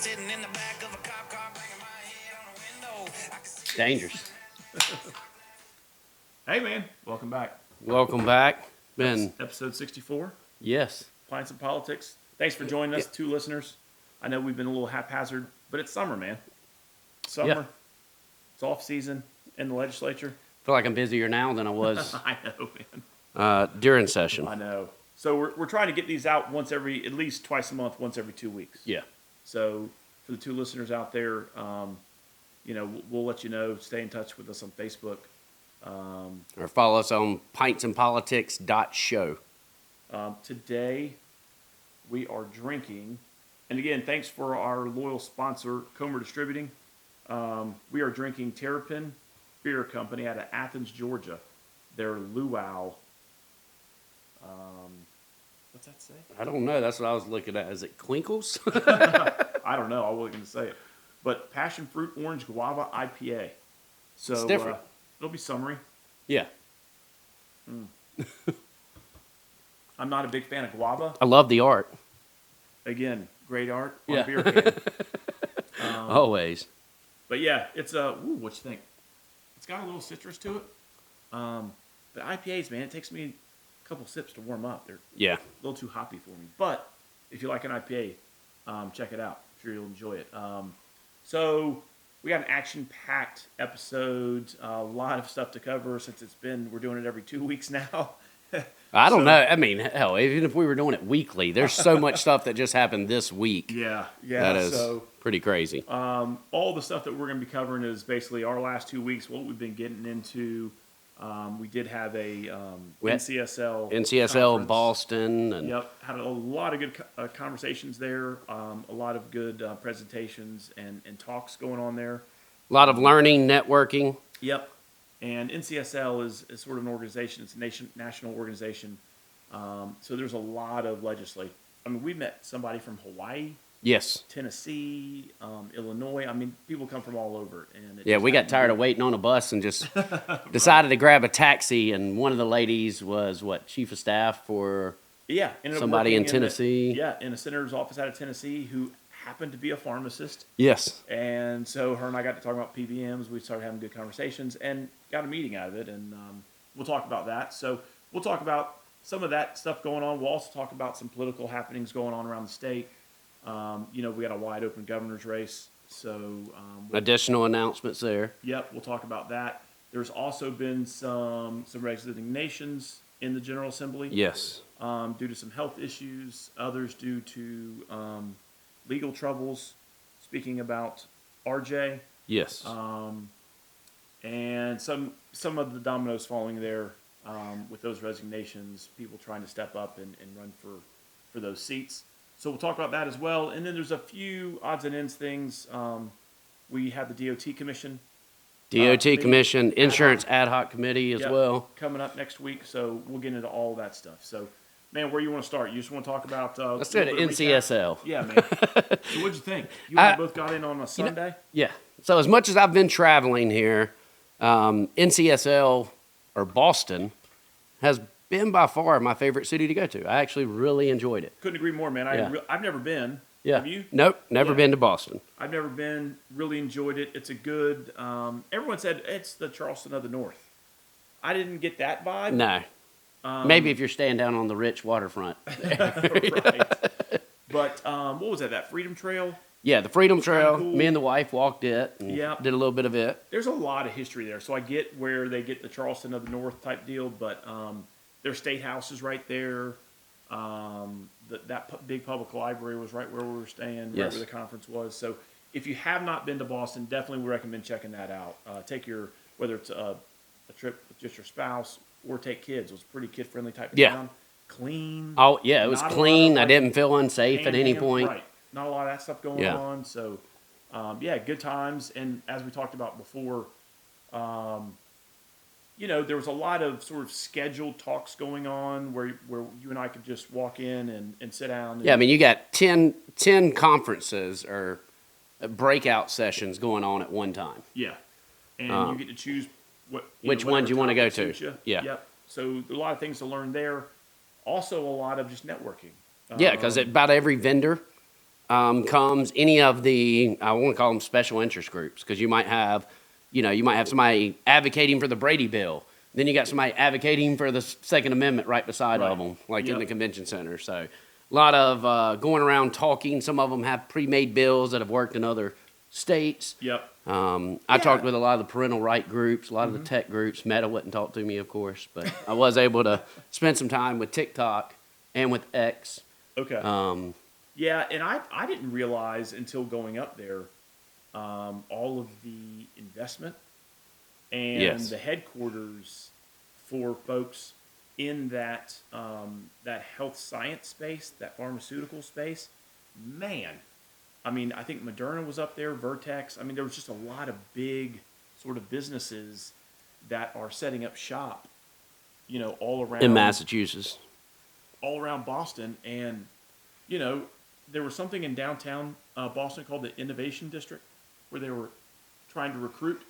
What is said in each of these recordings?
Sitting in the back of a cop car, banging my head on a window. Dangerous. Hey, man. Welcome back. Welcome back. Ben. Episode 64. Yes. Pints and Politics. Thanks for joining us, two listeners. I know we've been a little haphazard, but it's summer, man. Summer. Yeah. It's off season in the legislature. I feel like I'm busier now than I was I know, man. during session. I know. So we're trying to get these out at least twice a month, once every 2 weeks. Yeah. So for the two listeners out there, we'll let you know. Stay in touch with us on Facebook. Or follow us on pintsandpolitics.show. Today, we are drinking, and again, thanks for our loyal sponsor, Comer Distributing. We are drinking Terrapin Beer Company out of Athens, Georgia. Their Luau. What's that say? I don't know. That's what I was looking at. Is it Clinkles? I don't know. I wasn't going to say it. But Passion Fruit Orange Guava IPA. So it's different. It'll be summery. Yeah. I'm not a big fan of guava. I love the art. Again, great art on Yeah. a beer can. Always. But yeah, it's what you think? It's got a little citrus to it. But IPAs, man, it takes me a couple sips to warm up. They're Yeah. a little too hoppy for me. But if you like an IPA, check it out. I'm sure you'll enjoy it. So we got an action-packed episode. A lot of stuff to cover since we're doing it every 2 weeks now. I don't know. I mean, hell, even if we were doing it weekly, there's so much stuff that just happened this week. Yeah. That is so, pretty crazy. all the stuff that we're going to be covering is basically our last 2 weeks, what we've been getting into. We did have a NCSL NCSL in conference. Boston. And Yep, had a lot of good conversations there, a lot of good presentations and talks going on there. a lot of learning, networking. Yep, and NCSL is sort of an organization. It's a national organization. So there's a lot of legislation. I mean, we met somebody from Hawaii, Yes. Tennessee, Illinois. I mean, people come from all over. And Yeah, we got tired of waiting on a bus and just decided to grab a taxi. And one of the ladies was, chief of staff for ended up somebody in working Tennessee. in a senator's office out of Tennessee who happened to be a pharmacist. Yes. And so her and I got to talk about PBMs. We started having good conversations and got a meeting out of it. And we'll talk about that. So we'll talk about some of that stuff going on. We'll also talk about some political happenings going on around the state. We got a wide open governor's race. So Additional announcements there. Yep, we'll talk about that. There's also been some resignations in the General Assembly. Yes. Due to some health issues, others due to legal troubles. Speaking about RJ, Yes. and some of the dominoes falling there with those resignations, people trying to step up and run for those seats. So we'll talk about that as well. And then there's a few odds and ends things. We have the DOT Commission. DOT Commission, Insurance Ad Hoc Committee as well. Coming up next week, so we'll get into all that stuff. So, man, where you want to start? You just want to talk about... Let's do the NCSL. Yeah, man. So what'd you think? You and I both got in on a Sunday? Yeah. So as much as I've been traveling here, NCSL, or Boston, has been by far my favorite city to go to. I actually really enjoyed it. Couldn't agree more, man. I've never been. Yeah. Have you? Nope, never been to Boston. I've never been. Really enjoyed it. It's a good... everyone said it's the Charleston of the North. I didn't get that vibe. No. Maybe if you're staying down on the rich waterfront. Right. But what was that? That Freedom Trail? Yeah, the Freedom Trail. Cool. Me and the wife walked it and did a little bit of it. There's a lot of history there. So I get where they get the Charleston of the North type deal, but their state house is right there. That big public library was right where we were staying, right where the conference was. So if you have not been to Boston, definitely would recommend checking that out. Whether it's a trip with just your spouse or take kids. It was a pretty kid-friendly type of town. Clean. Oh, yeah, it was clean. I didn't feel unsafe at any point. Right. Not a lot of that stuff going on. So, good times. And as we talked about before, there was a lot of sort of scheduled talks going on where you and I could just walk in and sit down. Yeah, I mean, you got 10 conferences or breakout sessions going on at one time. Yeah. And you get to choose which ones you want to go to. Yeah. Yep. So there's a lot of things to learn there. Also, a lot of just networking. Yeah, because about every vendor comes any of the, I want to call them special interest groups, because you might have somebody advocating for the Brady Bill. Then you got somebody advocating for the Second Amendment right beside of them, like in the convention center. So a lot of going around talking. Some of them have pre-made bills that have worked in other states. Yep. I talked with a lot of the parental right groups, a lot of the tech groups. Meta wouldn't talk to me, of course, but I was able to spend some time with TikTok and with X. Okay. Yeah, and I didn't realize until going up there all of the investment and the headquarters for folks in that that health science space, that pharmaceutical space. Man, I mean, I think Moderna was up there, Vertex. I mean, there was just a lot of big sort of businesses that are setting up shop, all around in Massachusetts, all around Boston, and there was something in downtown Boston called the Innovation District where they were trying to recruit.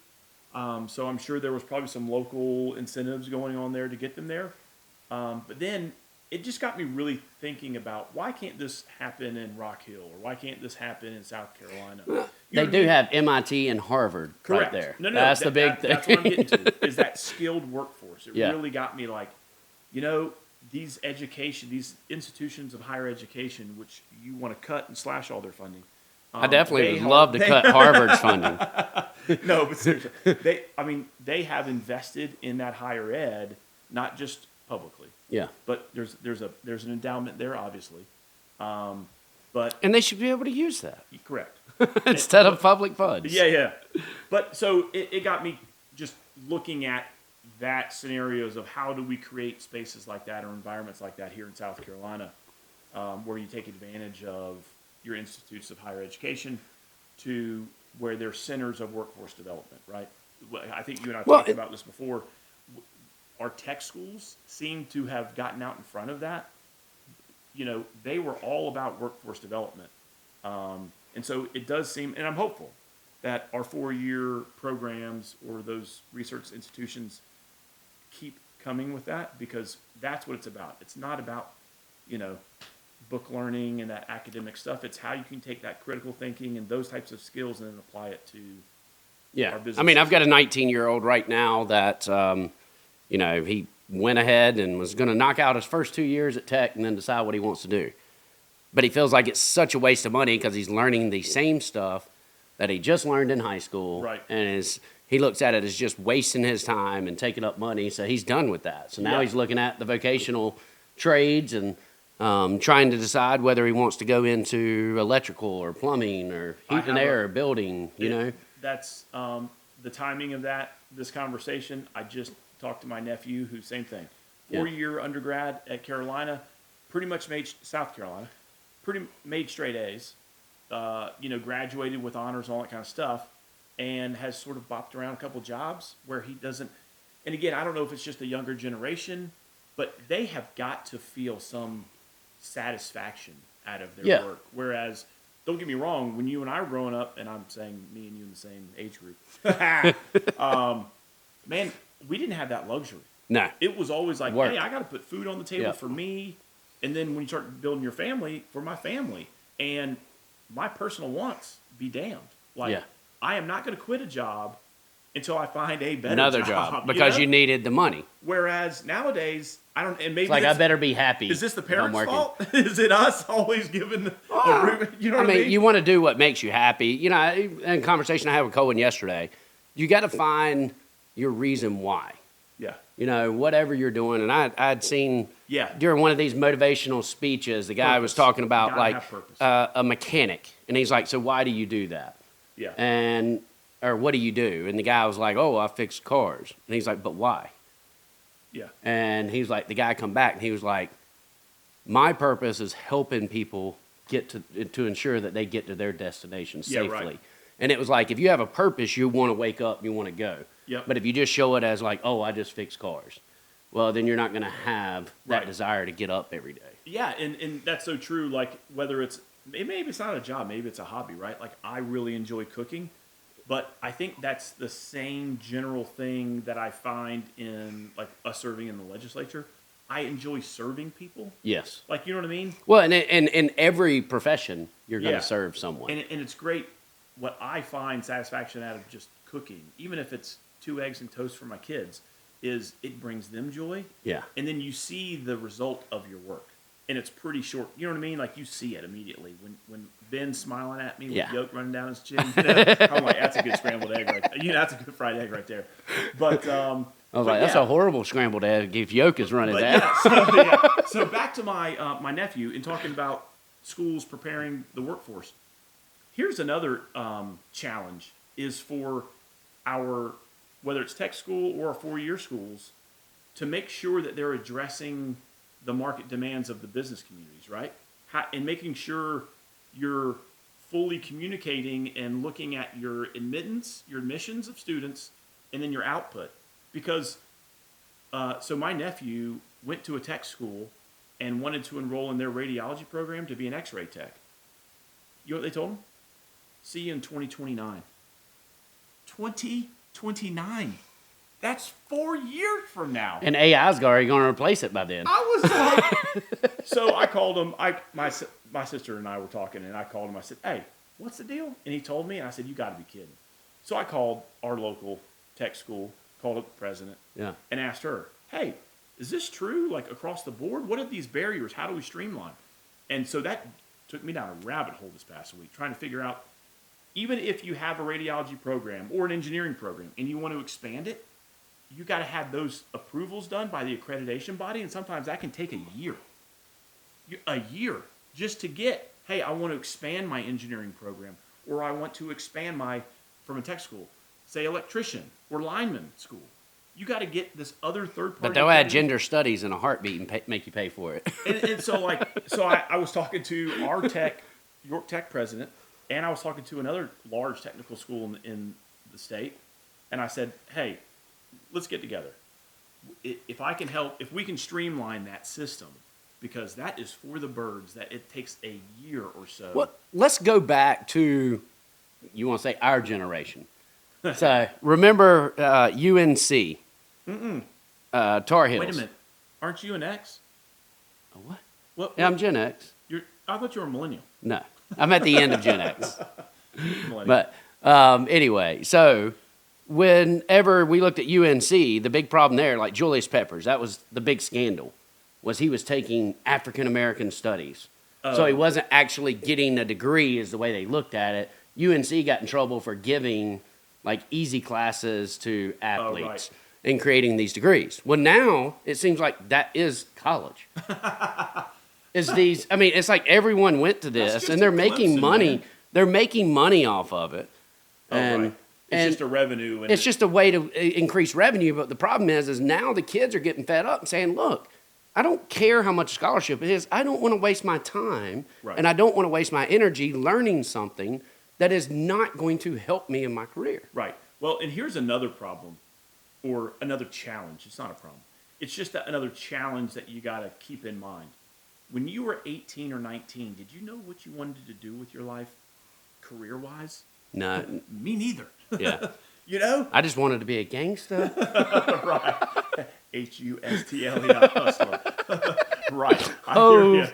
So I'm sure there was probably some local incentives going on there to get them there. But then it just got me really thinking about, why can't this happen in Rock Hill, or why can't this happen in South Carolina? They do have MIT and Harvard Correct. right there. No, that's the big thing. That's what I'm getting to, is that skilled workforce. It really got me like, these institutions of higher education, which you want to cut and slash all their funding. I definitely would love to cut Harvard's funding. No, but seriously, they have invested in that higher ed, not just publicly. Yeah. But there's an endowment there, obviously. But And they should be able to use that correct. instead of public funds. Yeah. But so it got me just looking at that scenarios of how do we create spaces like that or environments like that here in South Carolina, where you take advantage of your institutes of higher education to where they're centers of workforce development, right? I think you and I talked about this before. Our tech schools seem to have gotten out in front of that. They were all about workforce development. And so it does seem, and I'm hopeful, that our 4-year programs or those research institutions keep coming with that, because that's what it's about. It's not about, book learning and that academic stuff. It's how you can take that critical thinking and those types of skills and then apply it to our business. I mean, I've got a 19-year-old right now that, he went ahead and was going to knock out his first 2 years at Tech and then decide what he wants to do. But he feels like it's such a waste of money because he's learning the same stuff that he just learned in high school. Right. And he looks at it as just wasting his time and taking up money, so he's done with that. So now he's looking at the vocational trades and trying to decide whether he wants to go into electrical or plumbing or heat and air or building, That's the timing of this conversation. I just talked to my nephew, who same thing. 4-year undergrad at Carolina, pretty much made South Carolina, made straight A's, graduated with honors and all that kind of stuff, and has sort of bopped around a couple jobs where he doesn't. And again, I don't know if it's just the younger generation, but they have got to feel some satisfaction out of their work. Whereas, don't get me wrong, when you and I were growing up, and I'm saying me and you in the same age group, man, we didn't have that luxury. No. It was always like, Work. hey, I got to put food on the table for me, and then when you start building your family, for my family. And my personal wants, be damned. Like, I am not going to quit a job until I find a better another job because you needed the money. Whereas nowadays, I don't, and maybe it's like, I better be happy. Is this the parents' fault? Is it us always giving the you know what I mean? You want to do what makes you happy. In a conversation I had with Cohen yesterday, you got to find your reason why. Yeah. Whatever you're doing. And I'd seen during one of these motivational speeches, the guy was talking about like a mechanic. And he's like, so why do you do that? Yeah. Or what do you do? And the guy was like, oh, I fix cars. And he's like, but why? Yeah. And he's like, the guy come back and he was like, my purpose is helping people get to ensure that they get to their destination safely. Right. And it was like, if you have a purpose, you want to wake up, you want to go. Yep. But if you just show it as like, oh, I just fix cars, well, then you're not going to have that desire to get up every day. Yeah, and that's so true. Like, maybe it's not a job, maybe it's a hobby, right? Like, I really enjoy cooking, but I think that's the same general thing that I find in, like, us serving in the legislature. I enjoy serving people. Yes. Like, you know what I mean? Well, and in every profession, you're going Yeah. to serve someone. And it's great. What I find satisfaction out of just cooking, even if it's 2 eggs and toast for my kids, is it brings them joy. Yeah. And then you see the result of your work. And it's pretty short. You know what I mean? Like, you see it immediately. When Ben's smiling at me with Yeah. yolk running down his chin, you know, I'm like, that's a good scrambled egg right there. You know, that's a good fried egg right there. But I was like, that's a horrible scrambled egg if yolk is running down. So back to my my nephew and talking about schools preparing the workforce. Here's another challenge is for our, whether it's tech school or our 4-year schools, to make sure that they're addressing the market demands of the business communities, right? And making sure you're fully communicating and looking at your admissions of students, and then your output. Because, so my nephew went to a tech school and wanted to enroll in their radiology program to be an x-ray tech. You know what they told him? See you in 2029. 2029. That's 4 years from now. And AI's already going to replace it by then. I was like, so I called him. My sister and I were talking, and I called him. I said, "Hey, what's the deal?" And he told me, and I said, "You got to be kidding." So I called our local tech school, called up the president, Yeah. and asked her, "Hey, is this true? Like across the board? What are these barriers? How do we streamline?" And so that took me down a rabbit hole this past week, trying to figure out, even if you have a radiology program or an engineering program and you want to expand it, you got to have those approvals done by the accreditation body, and sometimes that can take a year. A year just to get, hey, I want to expand my engineering program, or I want to expand from a tech school, say electrician or lineman school. You got to get this other third party. But they'll add gender studies in a heartbeat and make you pay for it. And so I was talking to our York Tech president, and I was talking to another large technical school in the state, and I said, hey, let's get together. If I can help, if we can streamline that system, because that is for the birds, that it takes a year or so. Well, let's go back to, you want to say our generation. So remember UNC, Tar Heels. Wait a minute, aren't you an X? A what? What? Yeah, I'm Gen X. I thought you were a millennial. No, I'm at the end of Gen X. Millennial. But anyway, so whenever we looked at UNC, the big problem there, like Julius Peppers, that was the big scandal, was he was taking African American studies. So he wasn't actually getting a degree is the way they looked at it. UNC got in trouble for giving like easy classes to athletes and creating these degrees. Well, now it seems like that is college. It's like everyone went to this and they're making money. Man. They're making money off of it. It's just a revenue. And it's just a way to increase revenue. But the problem is now the kids are getting fed up and saying, look, I don't care how much scholarship it is. I don't want to waste my time, and I don't want to waste my energy learning something that is not going to help me in my career. Right. Well, and here's another problem, or another challenge. It's not a problem. It's just another challenge that you got to keep in mind. When you were 18 or 19, did you know what you wanted to do with your life career-wise? No. Me neither. Yeah. You know? I just wanted to be a gangster. Right. Hustle. Hustler. Right. I hear you.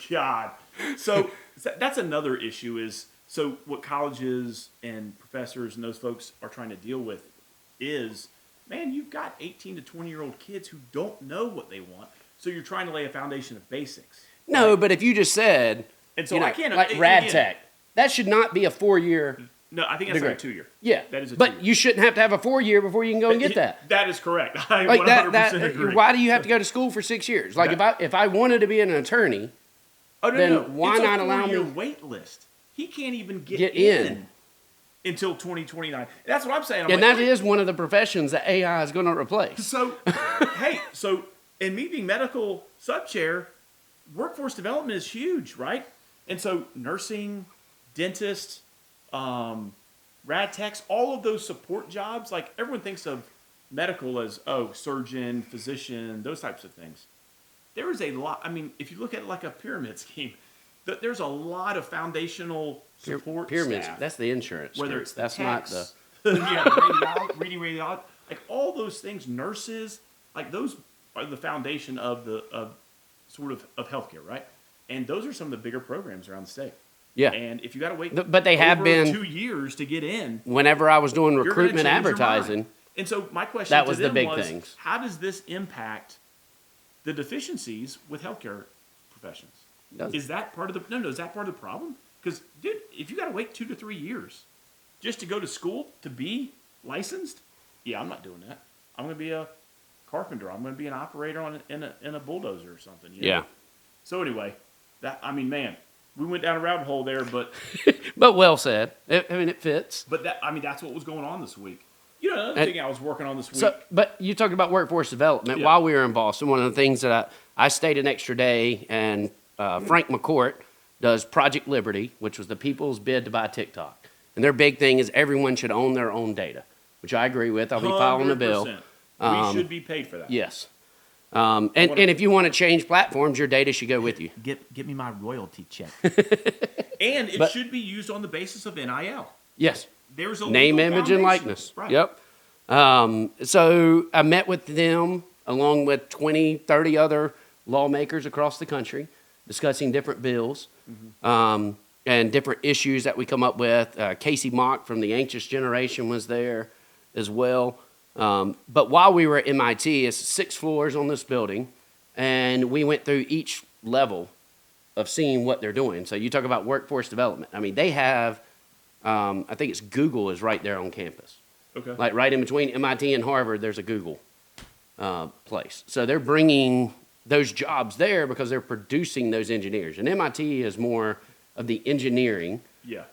God. So that's another issue is, so what colleges and professors and those folks are trying to deal with is, man, you've got 18 to 20-year-old kids who don't know what they want. So you're trying to lay a foundation of basics. No, but if you just said, and so I can't, like rad tech, that should not be a 4-year. No, I think that's like a 2-year. Yeah, that is a 2-year. But you shouldn't have to have a 4-year before you can go and get that. That is correct. I like 100% agree. Why do you have to go to school for 6 years? Like if I wanted to be an attorney, why it's not a allow me 4-year wait list? He can't even get in until 2029. That's what I'm saying. And that is one of the professions that AI is going to replace. So, and me being medical sub-chair, workforce development is huge, right? And so nursing, dentist, rad techs, all of those support jobs, like everyone thinks of medical as, surgeon, physician, those types of things. There is a lot, if you look at it like a pyramid scheme, there's a lot of foundational support pyramids. staff. That's the insurance. Whether it's that's techs, not the reading radiology, like all those things, nurses, like those are the foundation of healthcare, right? And those are some of the bigger programs around the state. Yeah. And if you got to wait, But they have over been 2 years to get in. Whenever I was doing You're gonna recruitment change your advertising, mind. And so my question that to was the them big was, things. how does this impact the deficiencies with healthcare professions? Doesn't. Is that part of the no? Is that part of the problem? Because, dude, if you got to wait 2 to 3 years just to go to school to be licensed, yeah, I'm not doing that. I'm going to be a carpenter. I'm going to be an operator in a bulldozer or something. You know? Yeah. So anyway, man, we went down a rabbit hole there, but But well said. It fits. that's what was going on this week. You know, another thing I was working on this week. So, but you talked about workforce development. Yeah. While we were in Boston, one of the things that I stayed an extra day, and Frank McCourt does Project Liberty, which was the people's bid to buy TikTok. And their big thing is everyone should own their own data, which I agree with. I'll be filing a bill. 100%. We should be paid for that. Yes. And if you want to change platforms, your data should go with you. Get me my royalty check. And it should be used on the basis of NIL. Yes. There's a Name, legal image, and foundation. likeness. Right. Yep. So I met with them along with 20, 30 other lawmakers across the country discussing different bills and different issues that we come up with. Casey Mock from the Anxious Generation was there as well. But while we were at MIT, it's 6 floors on this building, and we went through each level of seeing what they're doing. So you talk about workforce development. I mean, they have, I think it's Google is right there on campus. Okay. Like right in between MIT and Harvard, there's a Google place. So they're bringing those jobs there because they're producing those engineers. And MIT is more of the engineering. Yeah.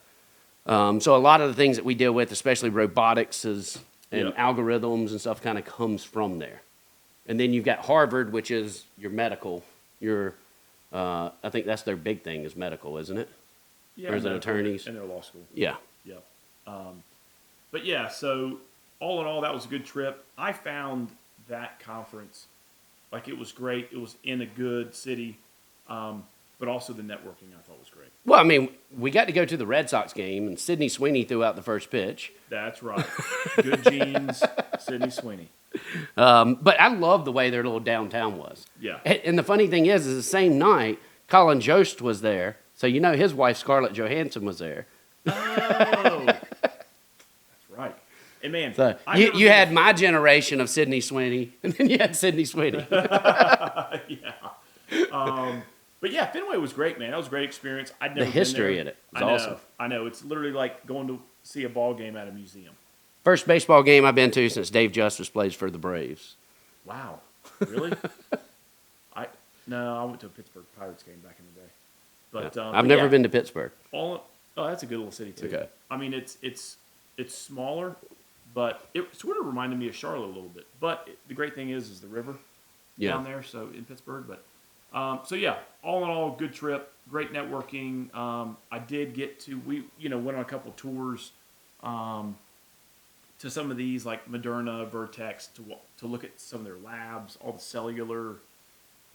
So a lot of the things that we deal with, especially robotics and Yeah. algorithms and stuff, kind of comes from there. And then you've got Harvard, which is your medical. I think that's their big thing is medical, isn't it? Yeah. Or is it attorneys? And their law school. Yeah. Yep. But yeah, so all in all, that was a good trip. I found that conference, like, it was great. It was in a good city, but also the networking I thought was great. Well, I mean, we got to go to the Red Sox game, and Sidney Sweeney threw out the first pitch. That's right. Good genes, Sidney Sweeney. But I love the way their little downtown was. Yeah. And the funny thing is the same night, Colin Jost was there. So you know his wife, Scarlett Johansson, was there. Oh. That's right. And man, So you had my generation of Sidney Sweeney, and then you had Sidney Sweeney. yeah. But yeah, Fenway was great, man. That was a great experience. I'd never The history been in there. it was awesome. I know. It's literally like going to see a ball game at a museum. First baseball game I've been to since Dave Justice plays for the Braves. Wow. Really? I went to a Pittsburgh Pirates game back in the day. But I've never been to Pittsburgh. That's a good little city too. Okay. I mean, it's smaller, but it sort of reminded me of Charlotte a little bit. But the great thing is the river down there. So in Pittsburgh, but so yeah, all in all, good trip, great networking. I did get to went on a couple tours to some of these like Moderna, Vertex to look at some of their labs, all the cellular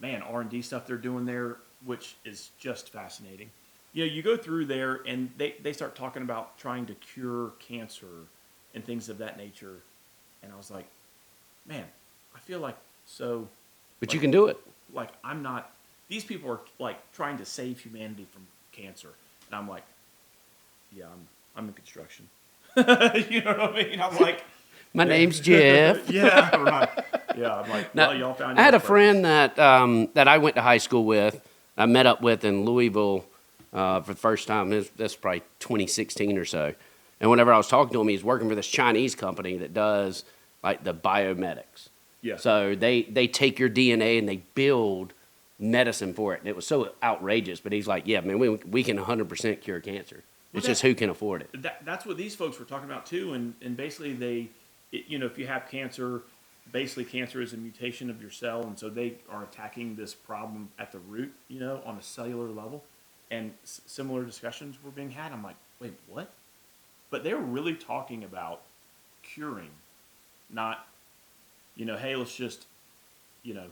R&D stuff they're doing there, which is just fascinating. You go through there and they start talking about trying to cure cancer and things of that nature, and I was like, man, I feel like so. But you can do it. Like, I'm not. These people are like trying to save humanity from cancer, and I'm like, yeah, I'm in construction. You know what I mean? I'm like, My name's Jeff. yeah, right. Yeah, I'm like, Now, well, y'all found. I had your a purpose. friend that I went to high school with. I met up with in Louisville for the first time. That's probably 2016 or so. And whenever I was talking to him, he's working for this Chinese company that does like the biomedics. Yeah. So they take your DNA and they build medicine for it. And it was so outrageous. But he's like, yeah, man, we can 100% cure cancer. It's just who can afford it. That's what these folks were talking about too. And basically if you have cancer, basically cancer is a mutation of your cell. And so they are attacking this problem at the root, on a cellular level. And similar discussions were being had. I'm like, wait, what? But they were really talking about curing, not, hey, let's just,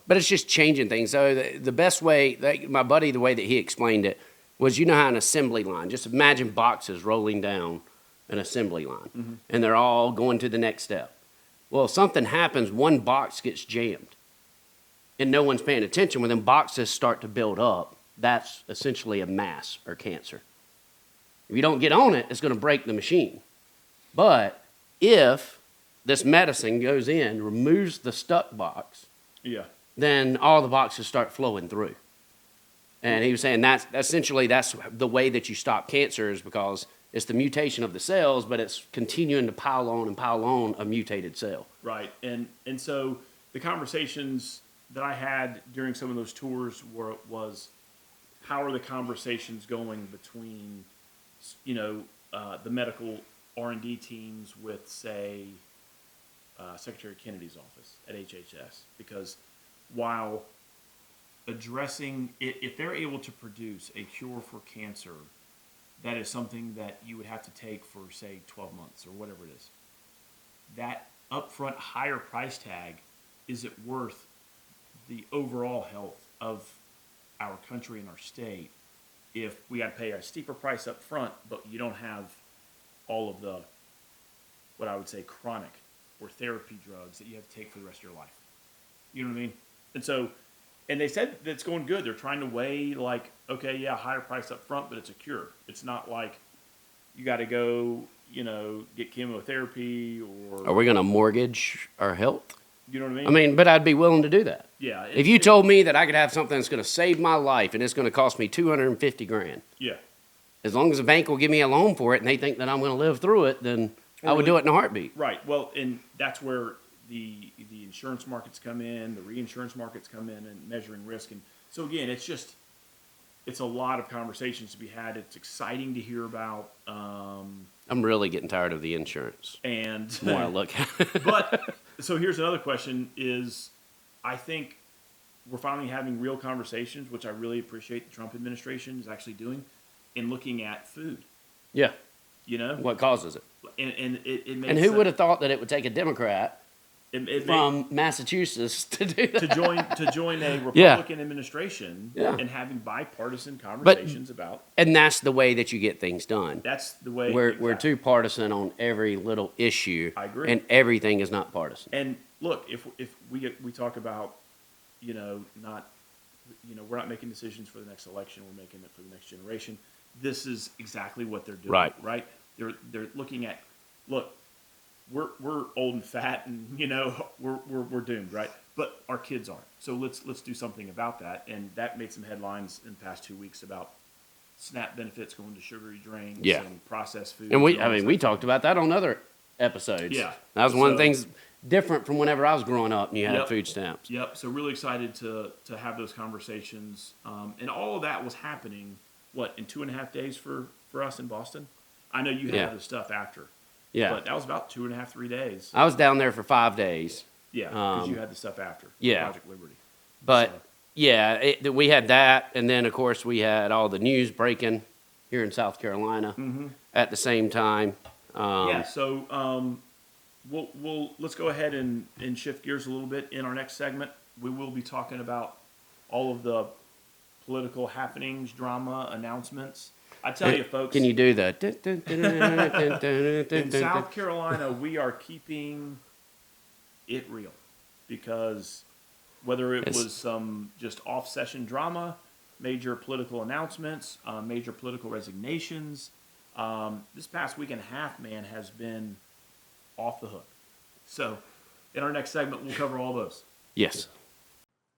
But it's just changing things. So the best way, my buddy, the way that he explained it was, how an assembly line, just imagine boxes rolling down an assembly line, and they're all going to the next step. Well, if something happens, one box gets jammed. and no one's paying attention, when them boxes start to build up, that's essentially a mass or cancer. If you don't get on it, it's going to break the machine. But if this medicine goes in, removes the stuck box, Yeah. then all the boxes start flowing through. And he was saying that's the way that you stop cancer, is because it's the mutation of the cells, but it's continuing to pile on a mutated cell. Right. And so the conversations that I had during some of those tours was how are the conversations going between, the medical R&D teams with, say, Secretary Kennedy's office at HHS? Because while addressing it, if they're able to produce a cure for cancer, that is something that you would have to take for, say, 12 months or whatever it is. That upfront higher price tag, is it worth the overall health of our country and our state if we got to pay a steeper price up front, but you don't have all of the, what I would say, chronic or therapy drugs that you have to take for the rest of your life? You know what I mean? And so, and they said that it's going good. They're trying to weigh, like, okay, yeah, higher price up front, but it's a cure. It's not like you got to go, get chemotherapy or... Are we going to mortgage our health? You know what I mean? I mean, but I'd be willing to do that. Yeah. If you told me that I could have something that's going to save my life and it's going to cost me $250,000, Yeah. as long as the bank will give me a loan for it and they think that I'm going to live through it, then I would do it in a heartbeat. Right. Well, and that's where the insurance markets come in, the reinsurance markets come in, and measuring risk. And so again, it's a lot of conversations to be had. It's exciting to hear about. I'm really getting tired of the insurance. And The more I look at it. but so here's another question: is I think we're finally having real conversations, which I really appreciate the Trump administration is actually doing, in looking at food. Yeah. What causes it? And it makes And who would have thought that it would take a Democrat it from Massachusetts to do that? to join a Republican administration and having bipartisan conversations about. And that's the way that you get things done. That's the way. We're too partisan on every little issue. I agree. And everything is not partisan. And look, if we talk about, not, we're not making decisions for the next election. We're making it for the next generation. This is exactly what they're doing. Right. They're looking at, look, we're old and fat, and we're doomed, right? But our kids aren't. So let's do something about that. And that made some headlines in the past 2 weeks about SNAP benefits going to sugary drinks and processed food. And we talked about that on other episodes. Yeah, that was one of the things different from whenever I was growing up and you had food stamps. Yep. So really excited to have those conversations, and all of that was happening. What, in 2.5 days for us in Boston? I know you had the stuff after. Yeah. But that was about 2.5, 3 days. I was down there for 5 days. Yeah, because you had the stuff after. Yeah. Project Liberty. But, we had that, and then, of course, we had all the news breaking here in South Carolina at the same time. So let's go ahead and shift gears a little bit. In our next segment, we will be talking about all of the political happenings, drama, announcements. I tell you, folks. Can you do that? In South Carolina, we are keeping it real, because whether it was some just off-session drama, major political announcements, major political resignations, this past week and a half, man, has been off the hook. So, in our next segment, we'll cover all those. Yes.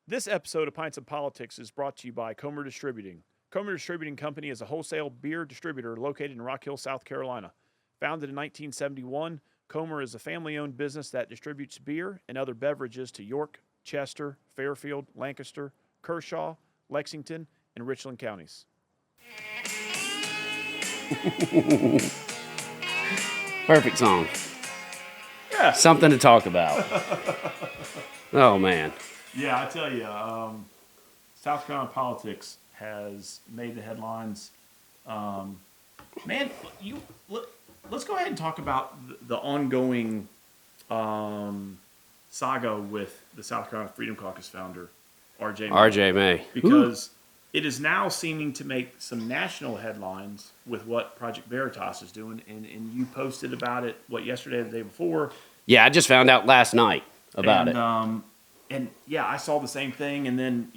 This episode of Pints of Politics is brought to you by Comer Distributing. Comer Distributing Company is a wholesale beer distributor located in Rock Hill, South Carolina. Founded in 1971, Comer is a family-owned business that distributes beer and other beverages to York, Chester, Fairfield, Lancaster, Kershaw, Lexington, and Richland counties. Perfect song. Yeah. Something to talk about. Oh, man. Yeah, I tell you, South Carolina politics has made the headlines. Man, let's go ahead and talk about the ongoing saga with the South Carolina Freedom Caucus founder, R.J. May. R.J. May. Because it is now seeming to make some national headlines with what Project Veritas is doing. And you posted about it, yesterday or the day before? Yeah, I just found out last night about it. And yeah, I saw the same thing. And then,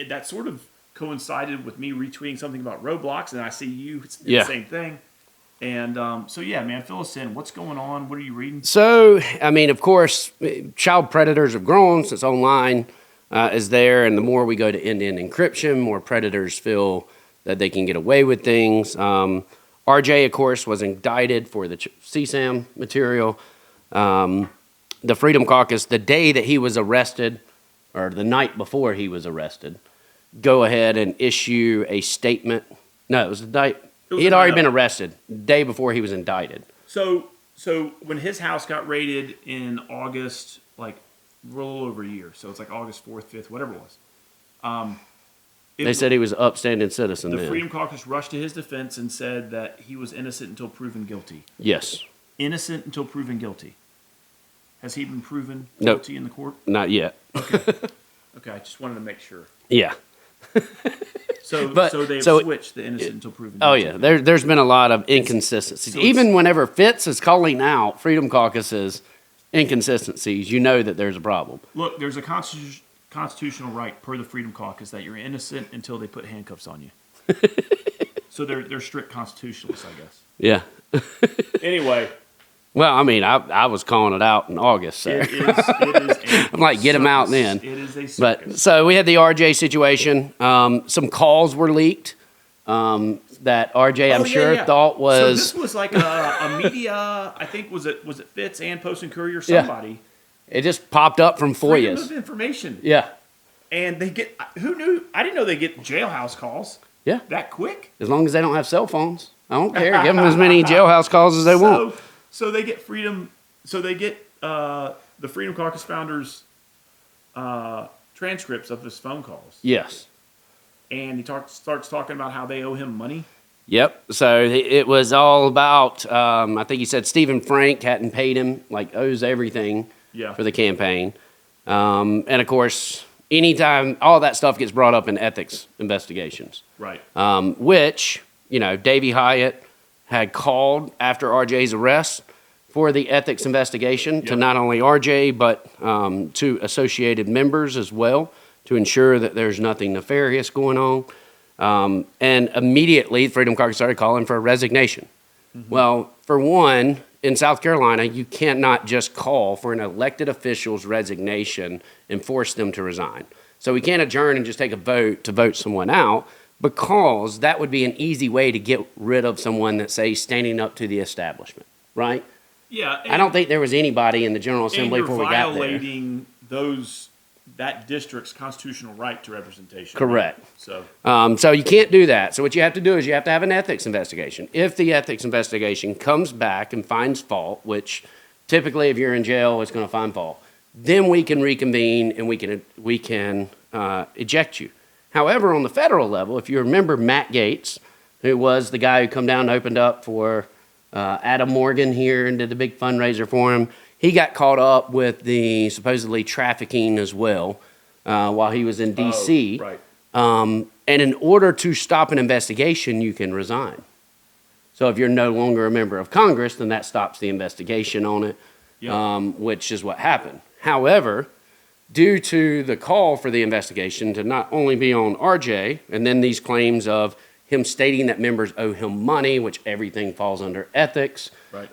that sort of coincided with me retweeting something about Roblox. And I see you did the same thing. And so, yeah, man, fill us in. What's going on? What are you reading? So, I mean, of course, child predators have grown since online is there. And the more we go to end-to-end encryption, more predators feel that they can get away with things. RJ, of course, was indicted for the CSAM material. The Freedom Caucus, the day that he was arrested, or the night before he was arrested, go ahead and issue a statement. No, it was the night. He had already been arrested the day before he was indicted. So when his house got raided in August, like a little over a year, so it's like August 4th, 5th, whatever it was. They said he was an upstanding citizen The then. Freedom Caucus rushed to his defense and said that he was innocent until proven guilty. Yes. Innocent until proven guilty. Has he been proven Nope. guilty in the court? Not yet. Okay, I just wanted to make sure. Yeah. So But- they've so switched the innocent until proven Oh, guilty. yeah. There's been a lot of inconsistencies. So it's- Even whenever Fitz is calling out Freedom Caucus's inconsistencies, you know that there's a problem. Look, there's a constitutional right per the Freedom Caucus that you're innocent until they put handcuffs on you. So they're strict constitutionalists, I guess. Yeah. Anyway, Well, I mean, I was calling it out in August, so. it is I'm like, get him out then. It is a circus. But so we had the RJ situation. Some calls were leaked that RJ, I'm sure, thought was. So this was like a media. I think was it Fitz and Post and Courier somebody. It just popped up from Freedom FOIAs. of information. Yeah. And they get who knew? I didn't know they get jailhouse calls. Yeah. That quick. As long as they don't have cell phones, I don't care. Give them as many jailhouse calls as they want. So they get freedom. So they get the Freedom Caucus founders' transcripts of his phone calls. Yes. And he starts talking about how they owe him money. Yep. So it was all about. I think he said Stephen Frank hadn't paid him, like owes everything for the campaign. And of course, anytime all that stuff gets brought up in ethics investigations, Right. which Davey Hyatt had called after RJ's arrest for the ethics investigation to not only RJ but to associated members as well to ensure that there's nothing nefarious going on. And immediately, Freedom Caucus started calling for a resignation. Mm-hmm. Well, for one, in South Carolina, you cannot just call for an elected official's resignation and force them to resign. So we can't adjourn and just take a vote to vote someone out, because that would be an easy way to get rid of someone that's, say, standing up to the establishment, right? Yeah. I don't think there was anybody in the General Assembly and you're before we got there. violating that district's constitutional right to representation. Correct. So So you can't do that. So what you have to do is you have to have an ethics investigation. If the ethics investigation comes back and finds fault, which typically if you're in jail, it's going to find fault, then we can reconvene and we can eject you. However, on the federal level, if you remember Matt Gaetz, who was the guy who come down and opened up for Adam Morgan here and did the big fundraiser for him, he got caught up with the supposedly trafficking as well while he was in D.C. right. And in order to stop an investigation, you can resign. So if you're no longer a member of Congress, then that stops the investigation on it, which is what happened. However, due to the call for the investigation to not only be on RJ, and then these claims of him stating that members owe him money, which everything falls under ethics, Right.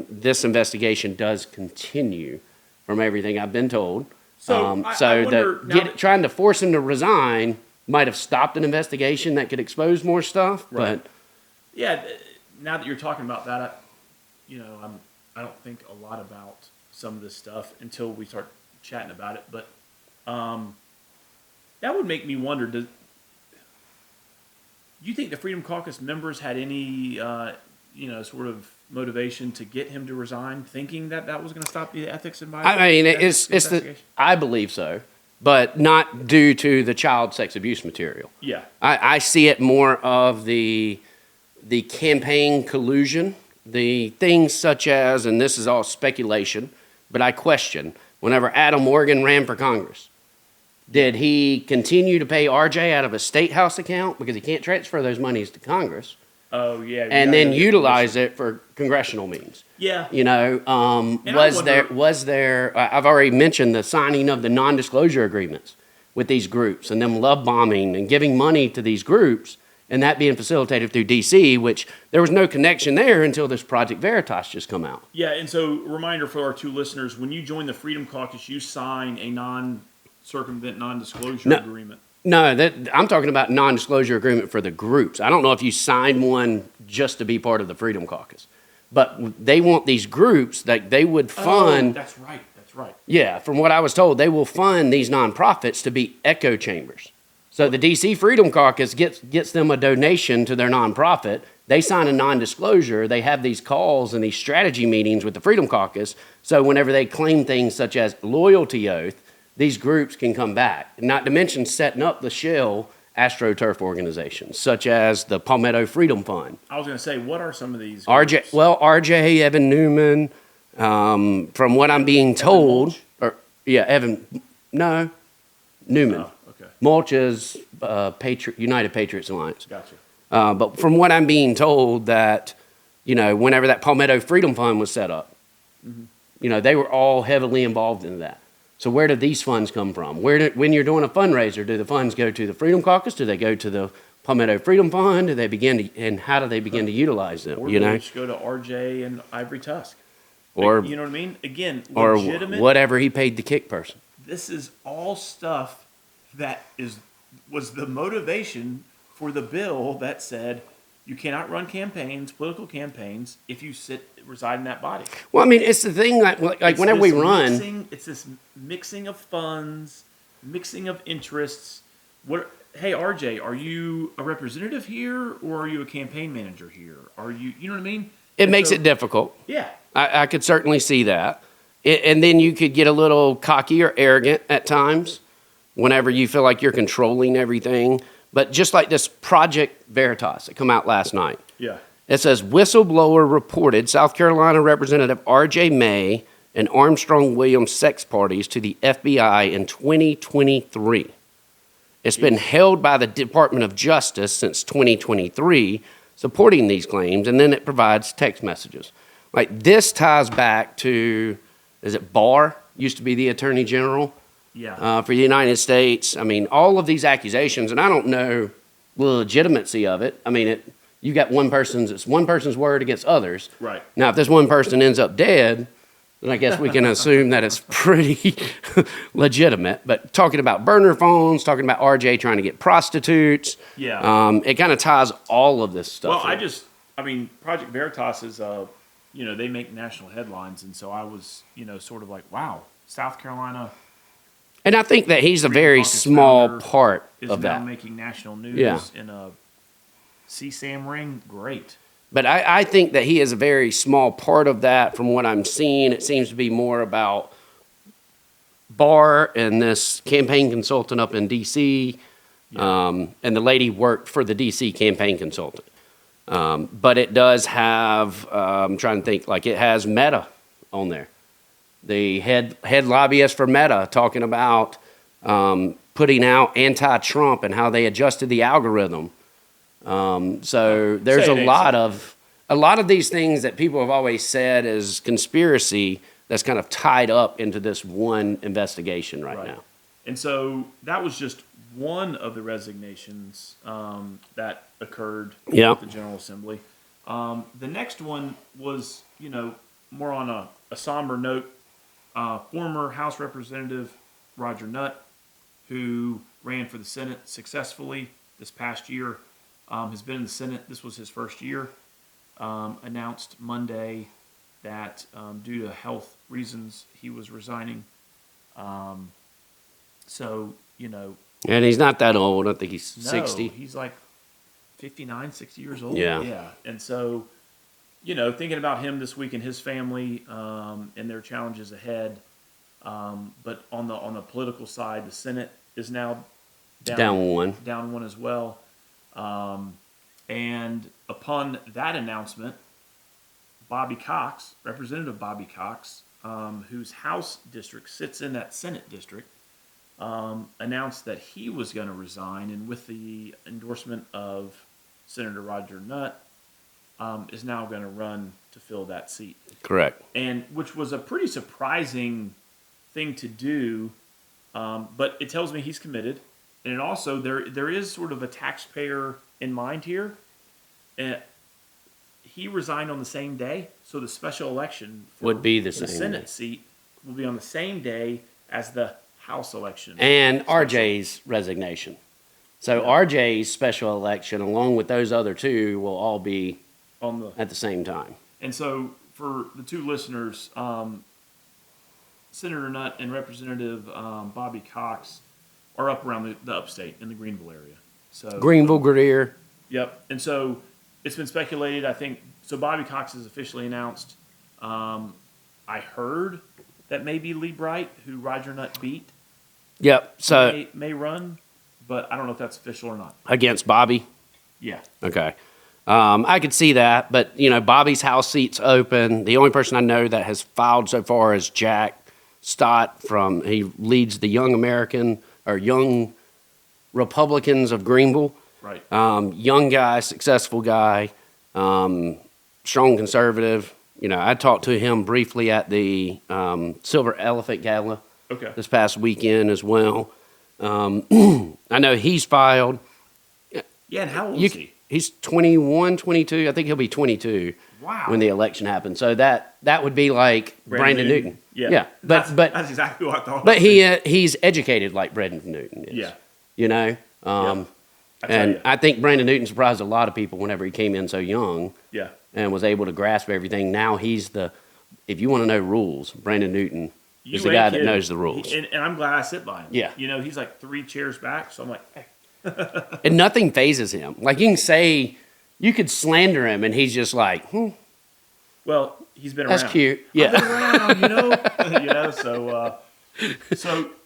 this investigation does continue from everything I've been told. So I wonder, Trying to force him to resign might have stopped an investigation that could expose more stuff, Right. but yeah, now that you're talking about that, I don't think a lot about some of this stuff until we start chatting about it. But that would make me wonder: do you think the Freedom Caucus members had any, sort of motivation to get him to resign, thinking that was going to stop the ethics I mean, I believe so, but not due to the child sex abuse material. Yeah. I see it more of the campaign collusion, the things such as, and this is all speculation, but I question, whenever Adam Morgan ran for Congress, did he continue to pay RJ out of a state house account because he can't transfer those monies to Congress? Oh yeah. and then utilize it for congressional means. Yeah. You know, And I wonder- was there? I've already mentioned the signing of the non-disclosure agreements with these groups, and them love bombing and giving money to these groups, and that being facilitated through DC, which there was no connection there until this Project Veritas just come out. Yeah, and so reminder for our 2 listeners: when you join the Freedom Caucus, you sign a non-circumvent, non-disclosure agreement. No, I'm talking about non-disclosure agreement for the groups. I don't know if you signed one just to be part of the Freedom Caucus, but they want these groups that they would fund. Oh, that's right. That's right. Yeah, from what I was told, they will fund these nonprofits to be echo chambers. So the DC Freedom Caucus gets them a donation to their nonprofit. They sign a non-disclosure. They have these calls and these strategy meetings with the Freedom Caucus. So whenever they claim things such as loyalty oath, these groups can come back. Not to mention setting up the shell AstroTurf organizations, such as the Palmetto Freedom Fund. I was going to say, what are some of these? RJ, Evan Newman, from what I'm being told, Newman. Oh, okay. Mulch is United Patriots Alliance. Gotcha. But from what I'm being told, that whenever that Palmetto Freedom Fund was set up, they were all heavily involved in that. So where do these funds come from? When you're doing a fundraiser, do the funds go to the Freedom Caucus? Do they go to the Palmetto Freedom Fund? Do they and how do they begin to utilize them? Or do they just go to RJ and Ivory Tusk? Or you know what I mean? Again, or legitimate. whatever he paid the kick person. This is all stuff that was the motivation for the bill that said you cannot run campaigns, political campaigns, if you reside in that body. Well, I mean, it's the thing that, like, whenever we run, it's this mixing of funds, mixing of interests. Hey, RJ, are you a representative here, or are you a campaign manager here? Are you know what I mean? it makes it difficult. Yeah. I could certainly see that. And then you could get a little cocky or arrogant at times whenever you feel like you're controlling everything. But just like this Project Veritas that come out last night. Yeah. It says, whistleblower reported South Carolina Representative R.J. May and Armstrong Williams sex parties to the FBI in 2023. It's been held by the Department of Justice since 2023, supporting these claims, and then it provides text messages. Like, this ties back to, is it Barr? Used to be the Attorney General for the United States. I mean, all of these accusations, and I don't know the legitimacy of it. I mean, you got it's one person's word against others. Right. Now, if this one person ends up dead, then I guess we can assume that it's pretty legitimate. But talking about burner phones, talking about RJ trying to get prostitutes, it kind of ties all of this stuff. Well, Project Veritas is, they make national headlines, and so I was, sort of like, wow, South Carolina. And I think that he's a very small part of that. Is now making national news in a CSAM ring. Great. But I think that he is a very small part of that. From what I'm seeing, it seems to be more about Barr and this campaign consultant up in D.C., and the lady worked for the D.C. campaign consultant. But it does have, I'm trying to think, like it has Meta on there. The head lobbyist for Meta talking about putting out anti-Trump and how they adjusted the algorithm. So there's a lot of these things that people have always said is conspiracy that's kind of tied up into this one investigation right now. And so that was just one of the resignations that occurred at the General Assembly. The next one was, more on a somber note. Former House Representative Roger Nutt, who ran for the Senate successfully this past year, has been in the Senate. This was his first year. Announced Monday that due to health reasons, he was resigning. And he's not that old. I think he's 60. He's like 59, 60 years old. Yeah. And so, thinking about him this week and his family and their challenges ahead. But on the political side, the Senate is now down one as well. And upon that announcement, Representative Bobby Cox, whose House district sits in that Senate district, announced that he was going to resign. And with the endorsement of Senator Roger Nutt, is now going to run to fill that seat. Correct. And which was a pretty surprising thing to do, but it tells me he's committed. And it also, there is sort of a taxpayer in mind here. He resigned on the same day, so the special election Would be the the same Senate day. seat will be on the same day as the House election. And RJ's resignation. So RJ's special election, along with those other two, will all be on the at the same time. And so, for the two listeners, Senator Nutt and Representative Bobby Cox are up around the upstate in the Greenville area. So Greenville, Greer. Yep. And so it's been speculated. I think so. Bobby Cox is officially announced. I heard that maybe Lee Bright, who Roger Nutt beat, Yep. So may run, but I don't know if that's official or not. against Bobby. Yeah. Okay. I could see that, but Bobby's House seat's open. The only person I know that has filed so far is Jack Stott he leads the Young Republicans of Greenville. Right. Young guy, successful guy, strong conservative. I talked to him briefly at the Silver Elephant Gala Okay. this past weekend as well. I know he's filed. Yeah. And how old is he? He's 21, 22. I think he'll be 22 Wow. when the election happens. So that would be like Brandon Newton. Yeah. But That's exactly what I thought. but he's educated like Brandon Newton is. Yeah. I tell and ya. I think Brandon Newton surprised a lot of people whenever he came in so young Yeah. and was able to grasp everything. Now if you want to know rules, Brandon Newton is the You guy ain't that kidding. knows the rules. And I'm glad I sit by him. Yeah. He's like 3 chairs back, so I'm like, hey. And nothing phases him. Like you could slander him and he's just like, Well, he's been around. that's cute. I've Yeah. been around, so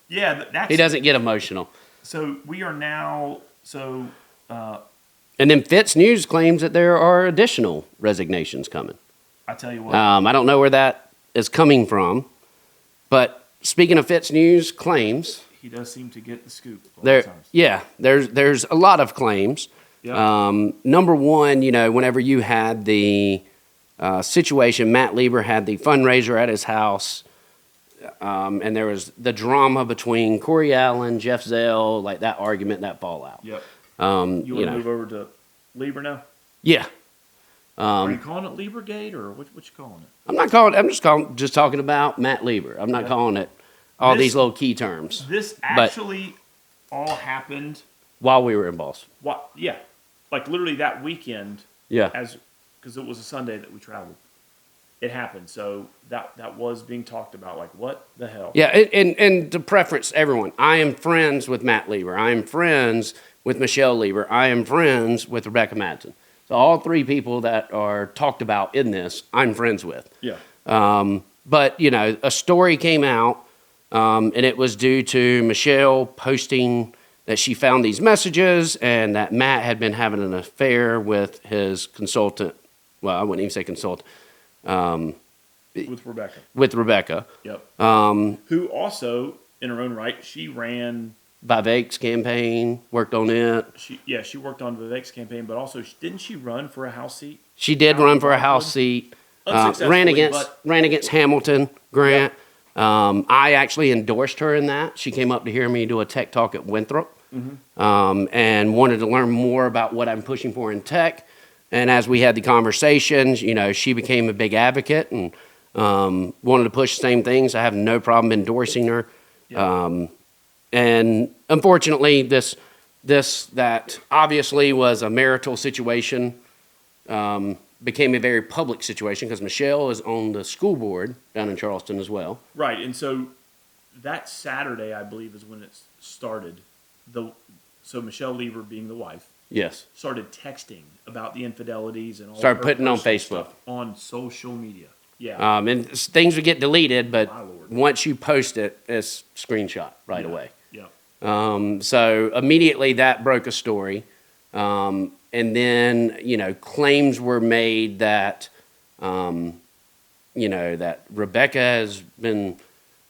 yeah, that's He doesn't get emotional. So we are now And then Fitz News claims that there are additional resignations coming. I tell you what. I don't know where that is coming from, but speaking of Fitz News claims, he does seem to get the scoop a lot of times. there's a lot of claims. Yeah. Number one, whenever you had the situation, Matt Leber had the fundraiser at his house, and there was the drama between Corey Allen, Jeff Zell, like that argument, that fallout. Yep. You Want to move over to Lieber now? Yeah. Are you calling it Liebergate or what you calling it? I'm not calling. I'm just talking about Matt Leber. I'm not calling it all these little key terms. This actually all happened While we were in Boston. Yeah, like literally that weekend. Yeah. Because it was a Sunday that we traveled. It happened. So that was being talked about. Like, what the hell? Yeah, and to preference everyone, I am friends with Matt Leber. I am friends with Michelle Leber. I am friends with Rebecca Madsen. So all 3 people that are talked about in this, I'm friends with. Yeah. But, a story came out, and it was due to Michelle posting that she found these messages and that Matt had been having an affair with his consultant. Well, I wouldn't even say consultant. With Rebecca. With Rebecca. Yep. Who also, in her own right, she ran. Vivek's campaign, worked on it. She worked on Vivek's campaign, but also didn't she run for a House seat? She did run for a House seat. Ran against Hamilton Grant. Yep. I actually endorsed her in that. She came up to hear me do a tech talk at Winthrop, and wanted to learn more about what I'm pushing for in tech. And as we had the conversations, she became a big advocate and wanted to push the same things. I have no problem endorsing her. Yep. And unfortunately, this that obviously was a marital situation became a very public situation because Michelle is on the school board down in Charleston as well. Right, and so that Saturday, I believe, is when it started. So Michelle Leber, being the wife, Yes. started texting about the infidelities and all. Started her putting on personal Facebook. stuff on social media. Yeah. And things would get deleted, but My Lord. once you post it, it's screenshot right away. Yeah. So immediately that broke a story. And then, claims were made that, that Rebecca has been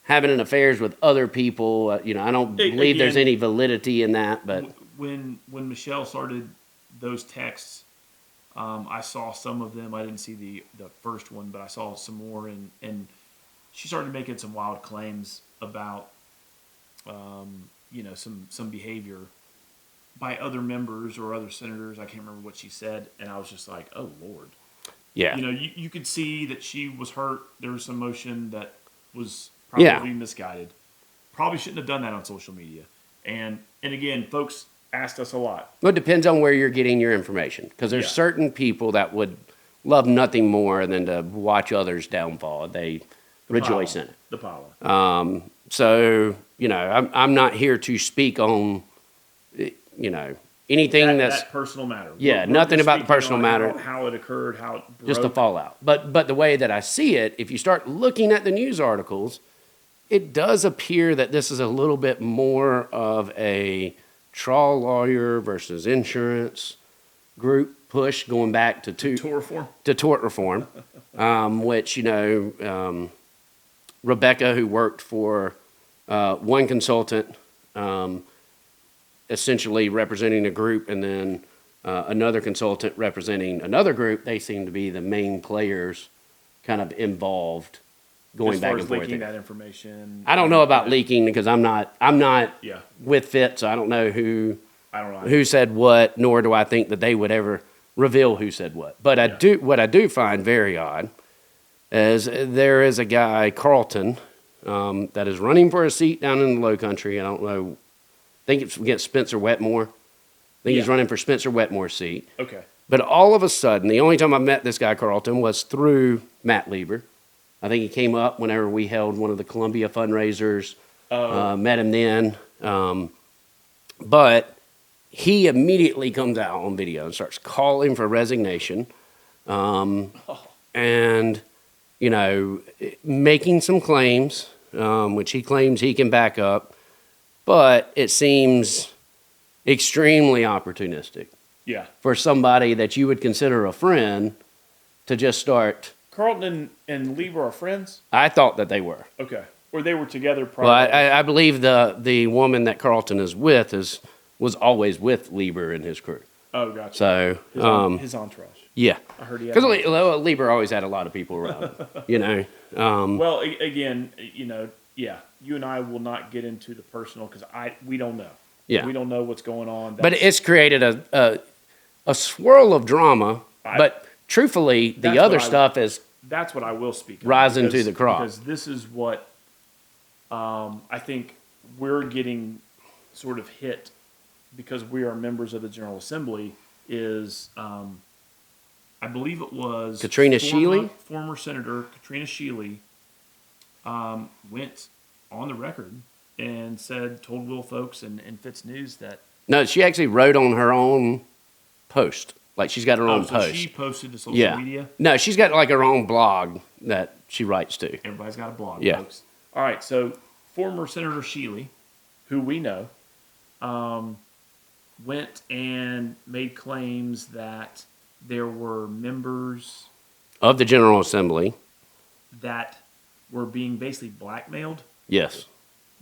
having an affairs with other people. I don't believe there's any validity in that, but When Michelle started those texts, I saw some of them. I didn't see the first one, but I saw some more, and she started making some wild claims about, some behavior by other members or other senators. I can't remember what she said, and I was just like, oh, Lord. Yeah. You could see that she was hurt. There was some emotion that was probably misguided. Probably shouldn't have done that on social media. And again, folks asked us a lot. Well, it depends on where you're getting your information, because there's certain people that would love nothing more than to watch others downfall. They rejoice in it. The power. So, I'm not here to speak on, anything that personal matter. Yeah, We're nothing just about the speaking personal on matter. how it occurred, how it broke. Just a fallout. But the way that I see it, if you start looking at the news articles, it does appear that this is a little bit more of a trial lawyer versus insurance group push going back to tort reform, which, Rebecca, who worked for one consultant, essentially representing a group, and then another consultant representing another group, they seem to be the main players kind of involved going back and forth. Leaking that information. I don't know about leaking, because I'm not with FIT, so I don't know who said what, nor do I think that they would ever reveal who said what. But what I do find very odd is there is a guy, Carlton, that is running for a seat down in the Low Country. I don't know. I think it's against Spencer Wetmore. I think he's running for Spencer Wetmore's seat. Okay. But all of a sudden, the only time I met this guy, Carlton, was through Matt Leber. I think he came up whenever we held one of the Columbia fundraisers. Met him then. But he immediately comes out on video and starts calling for resignation. And, making some claims, which he claims he can back up. But it seems extremely opportunistic. Yeah. For somebody that you would consider a friend to just start. Carlton and Leber are friends? I thought that they were. Okay. Or they were together prior. Well, I believe the woman that Carlton is with was always with Leber and his crew. Oh, gotcha. So his entourage. Yeah. I heard he had. Because Leber always had a lot of people around. Well, again, yeah, you and I will not get into the personal because we don't know. Yeah. We don't know what's going on. But it's created a swirl of drama. But truthfully, the other stuff is that's what I will speak of, rising to the crop. Because this is what I think we're getting sort of hit because we are members of the General Assembly is I believe it was Katrina Shealy? Former Senator Katrina Shealy went on the record and told Will Folks and Fitz News that... No, she actually wrote on her own post. Like, she's got her own so post. She posted to social media? No, she's got like her own blog that she writes to. Everybody's got a blog, yeah. Folks. All right, so former Senator Shealy, who we know, went and made claims that there were members of the General Assembly that were being basically blackmailed. Yes.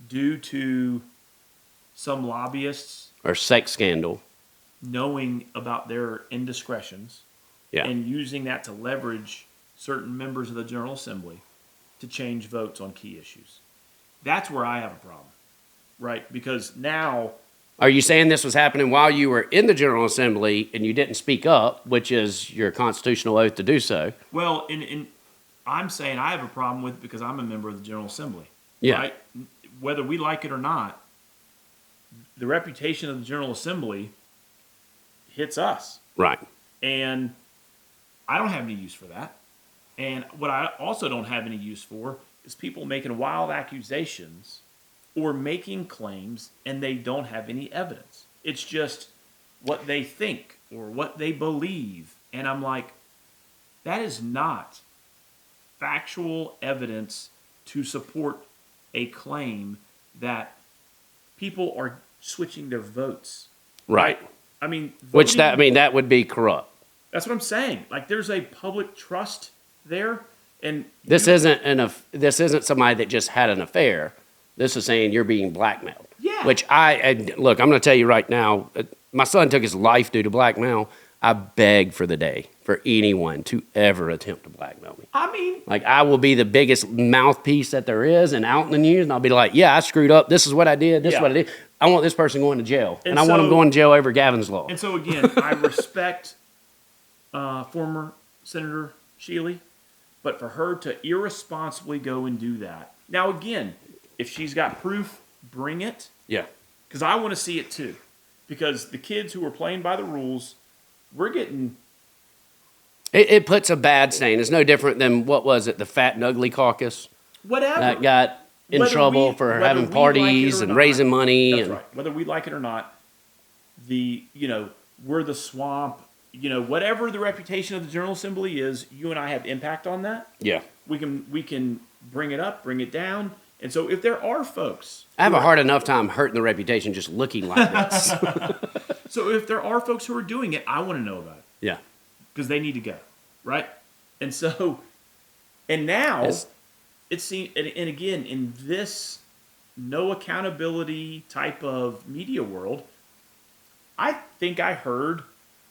Due to some lobbyists or sex scandal knowing about their indiscretions and using that to leverage certain members of the General Assembly to change votes on key issues. That's where I have a problem, right? Because now... Are you saying this was happening while you were in the General Assembly and you didn't speak up, which is your constitutional oath to do so? Well, I'm saying I have a problem with it because I'm a member of the General Assembly. Yeah. Right? Whether we like it or not, the reputation of the General Assembly hits us. Right. And I don't have any use for that. And what I also don't have any use for is people making wild accusations or making claims and they don't have any evidence. It's just what they think or what they believe. And I'm like, that is not factual evidence to support a claim that people are switching their votes. Right. I mean, that would be corrupt. That's what I'm saying. Like, there's a public trust there, and this isn't somebody that just had an affair. This is saying you're being blackmailed. Yeah. Which look, I'm going to tell you right now, my son took his life due to blackmail. I beg for the day for anyone to ever attempt to blackmail me. I mean, Like, I will be the biggest mouthpiece that there is and out in the news, and I'll be like, yeah, I screwed up. This is what I did. This is what I did. I want this person going to jail. And I want them going to jail over Gavin's Law. And so, again, I respect former Senator Shealy, but for her to irresponsibly go and do that. Now, again, if she's got proof, bring it. Yeah. Because I want to see it too. Because the kids who are playing by the rules, we're getting... It puts a bad stain. It's no different than, what was it, the Fat and Ugly Caucus? Whatever. That got in trouble for having parties and raising money. That's right. Whether we like it or not, we're the swamp, whatever the reputation of the General Assembly is, you and I have impact on that. Yeah. We can bring it up, bring it down. And so if there are folks... I have a hard enough time hurting the reputation just looking like this. So if there are folks who are doing it, I want to know about it. Yeah. Because they need to go, right? And so, and now, it seems, and again, in this no accountability type of media world, I think I heard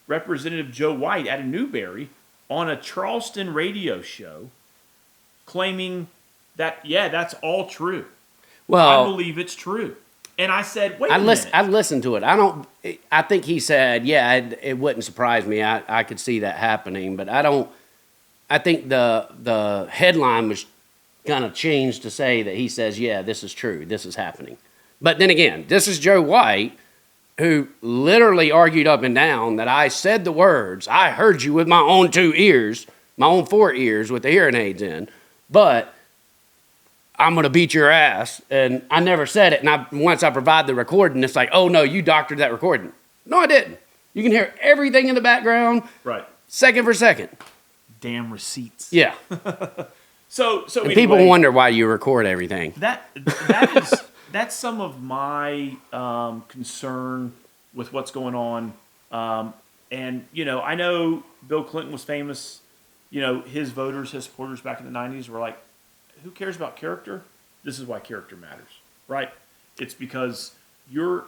Representative Joe White out of Newberry on a Charleston radio show claiming that, yeah, that's all true. Well, I believe it's true. And I said, wait a minute. I listened to it. I think he said, yeah, it wouldn't surprise me. I could see that happening, but I think the headline was kind of changed to say that he says, yeah, this is true. This is happening. But then again, this is Joe White, who literally argued up and down that I said the words, I heard you with my own 2 ears, my own 4 ears with the hearing aids in, but I'm going to beat your ass. And I never said it. And once I provide the recording, it's like, oh, no, you doctored that recording. No, I didn't. You can hear everything in the background. Right. Second for second. Damn receipts. Yeah. So and anyway, people wonder why you record everything. That's some of my concern with what's going on. And, I know Bill Clinton was famous. His voters, his supporters back in the 90s were like, who cares about character? This is why character matters, right? It's because your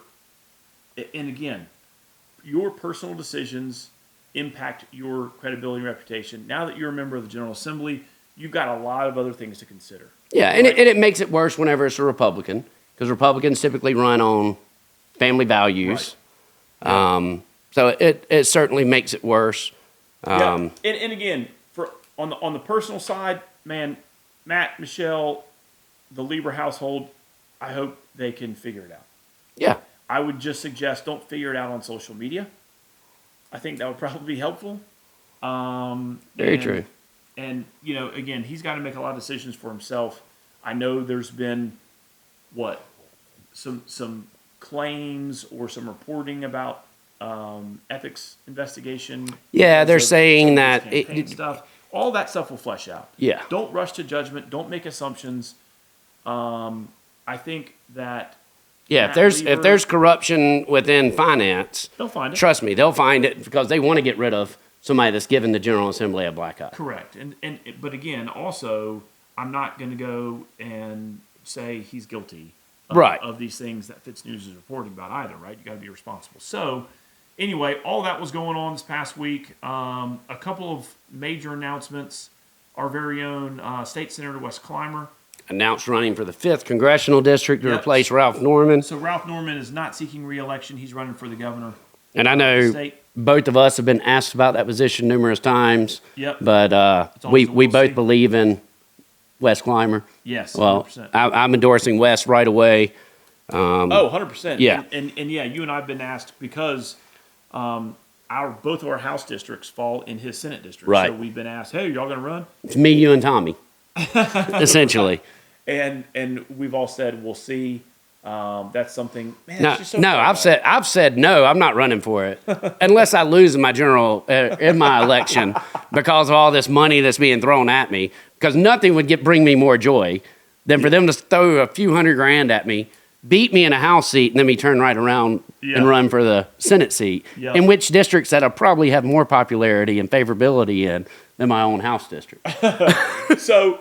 personal decisions impact your credibility and reputation. Now that you're a member of the General Assembly, you've got a lot of other things to consider. Yeah, and it makes it worse whenever it's a Republican, because Republicans typically run on family values. Right. So it certainly makes it worse. And again, on the personal side, man, Matt, Michelle, the Leber household, I hope they can figure it out. Yeah. I would just suggest don't figure it out on social media. I think that would probably be helpful. Very true. And, again, he's got to make a lot of decisions for himself. I know there's been, some claims or some reporting about ethics investigation. Yeah, they're saying that stuff. All that stuff will flesh out. Yeah. Don't rush to judgment. Don't make assumptions. I think that. Yeah, if there's corruption within finance, they'll find it. Trust me, they'll find it because they want to get rid of somebody that's given the General Assembly a black eye. Correct. But again, also, I'm not going to go and say he's guilty of these things that Fitz News is reporting about either, right? You got to be responsible. So, anyway, all that was going on this past week. A couple of major announcements. Our very own State Senator Wes Clymer announced running for the 5th Congressional District to replace Ralph Norman. So Ralph Norman is not seeking re-election. He's running for the governor. And I know both of us have been asked about that position numerous times. Yep. But we both believe in Wes Clymer. Yes, 100%. Well, I'm endorsing Wes right away. 100%. Yeah. And yeah, you and I have been asked because both of our House districts fall in his Senate district. Right. So we've been asked, hey, y'all going to run? It's me, you, and Tommy, essentially. And we've all said we'll see. That's something. Man, no, I've said no. I'm not running for it unless I lose in my in my election because of all this money that's being thrown at me. Because nothing would bring me more joy than for them to throw a few $100,000 at me, beat me in a House seat, and then me turn right around and run for the Senate seat. Yep. In which districts that I probably have more popularity and favorability in than my own House district. So.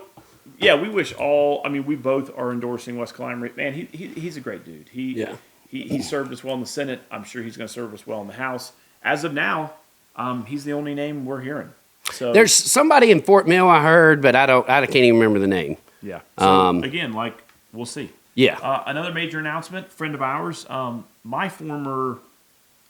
Yeah, we we both are endorsing Wes Clymer. Man, he's a great dude. He served us well in the Senate. I'm sure he's going to serve us well in the House. As of now, He's the only name we're hearing. So There's somebody in Fort Mill I heard, but I can't even remember the name. yeah. So again, like we'll see. Yeah. Another major announcement, friend of ours, my former,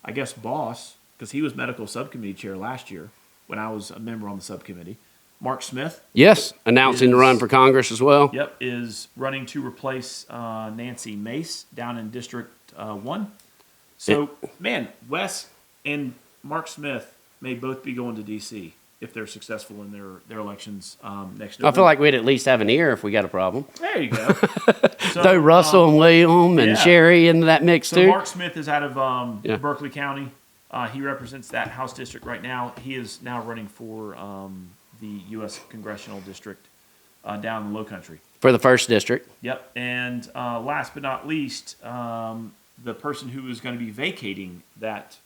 I guess, boss, because he was medical subcommittee chair last year when I was a member on the subcommittee. Mark Smith. Yes, announcing to run for Congress as well. Yep, is running to replace Nancy Mace down in District 1. So, man, Wes and Mark Smith may both be going to D.C. if they're successful in their elections next November. I feel like we'd at least have an ear if we got a problem. There you go. So, Throw Russell and William and yeah. Sherry into that mix So too. Mark Smith is out of Yeah. Berkeley County. He represents that House district right now. He is now running for the U.S. Congressional District down in the Low Country. For the first district. Yep. And last but not least, the person who is going to be vacating that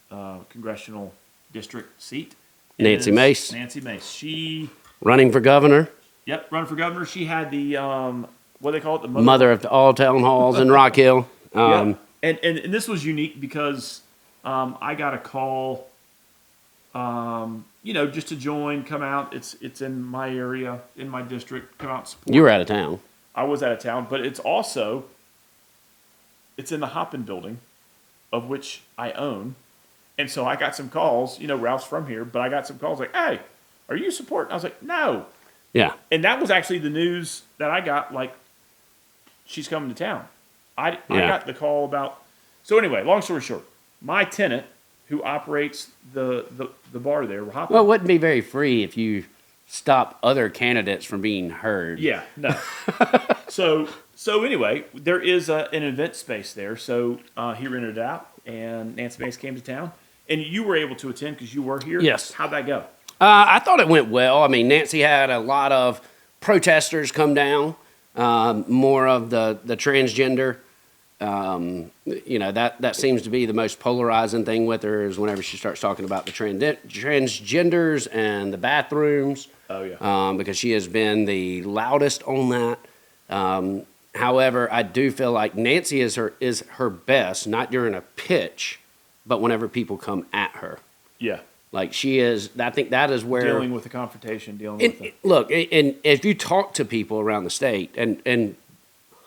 congressional district seat Nancy is Mace. Nancy Mace. She, Running for governor. yep, running for governor. She had the, what do they call it? The Mother of all town halls in Rock Hill. Yeah. And this was unique because I got a call, just to join, come out. It's in my area, in my district, come out and support. You were out of town. I was out of town, but it's in the Hoppin building, of which I own. And so I got some calls, Ralph's from here, but I got some calls like, hey, are you supporting? I was like, no. Yeah. And that was actually the news that I got, like, she's coming to town. I got the call about. So anyway, long story short, my tenant who operates the bar there, Hoppin. Well, it wouldn't be very free if you stop other candidates from being heard. Yeah, no. So anyway, there is an event space there. So he rented it out, and Nancy Mace came to town, and you were able to attend because you were here. Yes. How'd that go? I thought it went well. I mean, Nancy had a lot of protesters come down, more of the transgender. That seems to be the most polarizing thing with her is whenever she starts talking about the transgenders and the bathrooms. Oh, yeah. Because she has been the loudest on that. However, I do feel like Nancy is her best, not during a pitch, but whenever people come at her. Yeah. Like she is, I think that is where Dealing with the confrontation, with the... Look, and if you talk to people around the state, and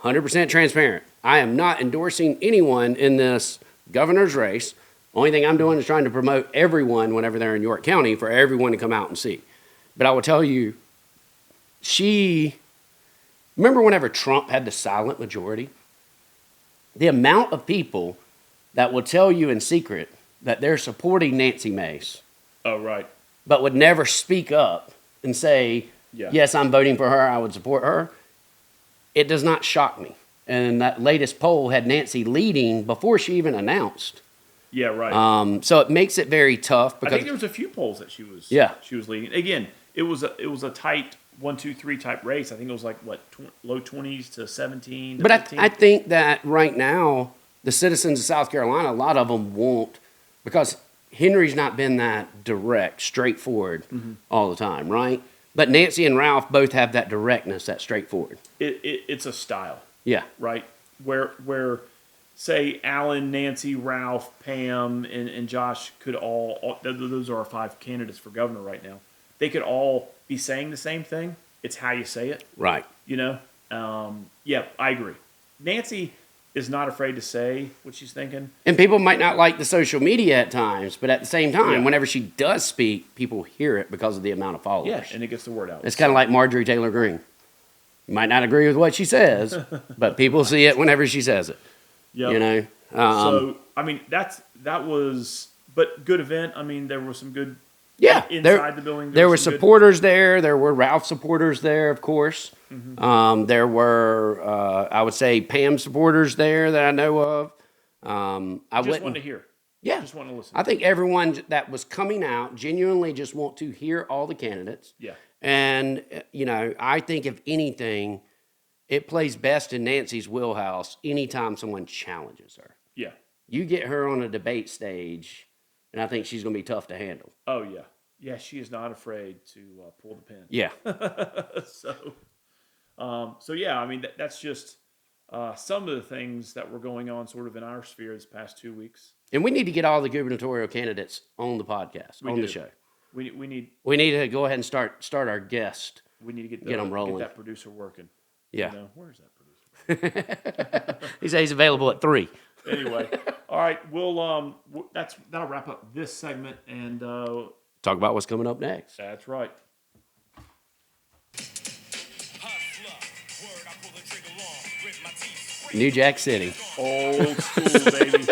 100% transparent, I am not endorsing anyone in this governor's race. Only thing I'm doing is trying to promote everyone whenever they're in York County for everyone to come out and see. But I will tell you, remember whenever Trump had the silent majority? The amount of people that will tell you in secret that they're supporting Nancy Mace. Oh, right. But would never speak up and say, yes, I'm voting for her, I would support her. It does not shock me. And that latest poll had Nancy leading before she even announced. Yeah, right. So it makes it very tough. Because I think there was a few polls that she was leading. Again, it was a tight 1, 2, 3 type race. I think it was like, low 20s to 17 to 15. I think that right now, the citizens of South Carolina, a lot of them won't, because Henry's not been that direct, straightforward all the time, right? But Nancy and Ralph both have that directness, that straightforward. It's a style. Yeah. Right? Where say Alan, Nancy, Ralph, Pam, and Josh could all those are our 5 candidates for governor right now. They could all be saying the same thing. It's how you say it. Right. Yeah, I agree. Nancy is not afraid to say what she's thinking. And people might not like the social media at times, but at the same time, whenever she does speak, people hear it because of the amount of followers. Yeah, and it gets the word out. It's kind of like Marjorie Taylor Greene. You might not agree with what she says, but people see it whenever she says it. Yep. So, I mean, that was, but good event. I mean, there was some good inside the building. There were supporters there. There were Ralph supporters there, of course. There were, I would say, Pam supporters there that I know of. I just wanted to hear. Yeah. Just want to listen. I think everyone that was coming out genuinely just want to hear all the candidates. Yeah. And, I think if anything, it plays best in Nancy's wheelhouse anytime someone challenges her. Yeah. You get her on a debate stage, and I think she's going to be tough to handle. Oh, yeah. Yeah, she is not afraid to pull the pin. Yeah. So yeah, I mean, that's just some of the things that were going on sort of in our sphere this past 2 weeks. And we need to get all the gubernatorial candidates on the podcast, We on do. the show. We need We need to go ahead and start our guest. we need to get Get 'em rolling. Get that producer working. Yeah. You know, where's that producer? He says he's available at 3. Anyway, all right. We'll that'll wrap up this segment, and Talk about what's coming up next. that's right. Hustler, word, I pull the trigger long, grit my teeth, spring. New Jack City. Old school, baby.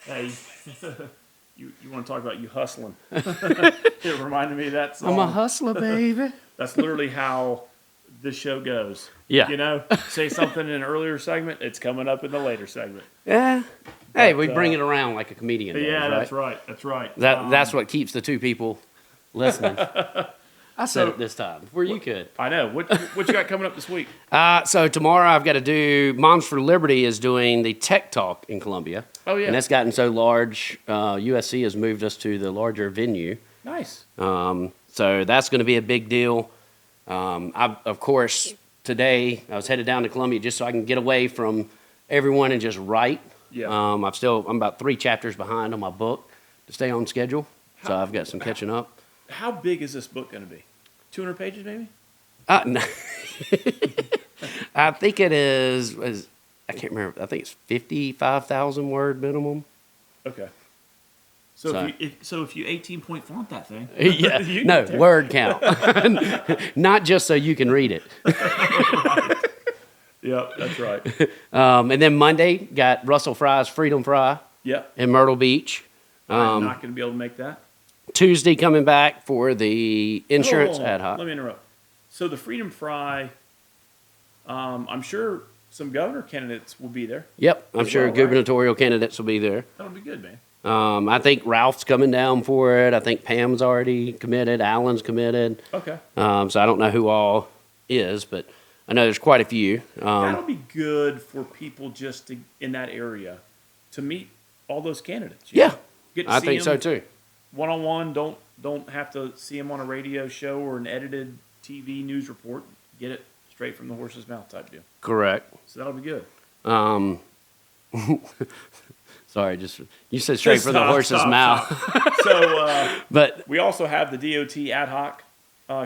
Hey, you want to talk about you hustling? It reminded me of that song. I'm a hustler, baby. That's literally how this show goes. Yeah. You know, say something in an earlier segment, it's coming up in the later segment. Yeah. Hey, But, we bring it around like a comedian does, Yeah, right? that's right. That's right. That's what keeps the two people listening. I said it this time before you could. I know. What you got coming up this week? So tomorrow I've got to do, Moms for Liberty is doing the Tech Talk in Columbia. Oh, yeah. And that's gotten so large, USC has moved us to the larger venue. Nice. So that's going to be a big deal. Of course, today I was headed down to Columbia just so I can get away from everyone and just write. Yeah. I'm about 3 chapters behind on my book to stay on schedule. So I've got some catching up. How big is this book going to be? 200 pages, maybe? No. I think it is, I can't remember. I think it's 55,000 word minimum. Okay. So So- if you 18-point font that thing, Yeah, you no, can- word count. Not just so you can read it. Yep, that's right. And then Monday, got Russell Fry's Freedom Fry Yep. in Myrtle Beach. I'm not going to be able to make that. Tuesday coming back for the insurance Oh, ad hoc. Let me interrupt. So the Freedom Fry, I'm sure some governor candidates will be there. Yep, I'm As sure well, right? gubernatorial candidates will be there. That'll be good, man. I think Ralph's coming down for it. I think Pam's already committed. Alan's committed. Okay. So I don't know who all is, but I know there's quite a few. That'll be good for people just in that area to meet all those candidates. you Yeah, know? Get to I see think so them too. one-on-one. Don't have to see them on a radio show or an edited TV news report. Get it straight from the horse's mouth type deal. Correct. So that'll be good. Sorry, you said straight from the Stop, horse's stop, mouth. So But we also have the DOT ad hoc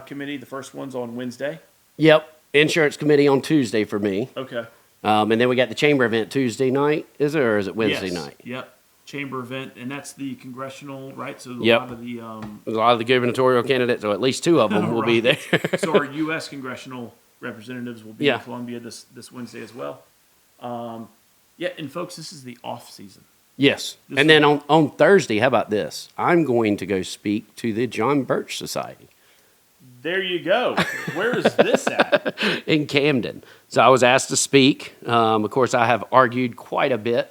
committee. The first one's on Wednesday. yep, insurance committee on Tuesday for me. Okay. And then we got the chamber event Tuesday night. Is it, or is it Wednesday Yes. night? Yep. Chamber event, and that's the congressional, right? So a Yep. lot of the There's a lot of the gubernatorial candidates, or at least 2 of them will be there. Right. So our U.S. congressional representatives will be Yeah. in Columbia this Wednesday as well. Yeah, and folks, this is the off season. Yes. This And then on Thursday, how about this? I'm going to go speak to the John Birch Society There you go. Where is this at? in Camden. So I was asked to speak. Of course, I have argued quite a bit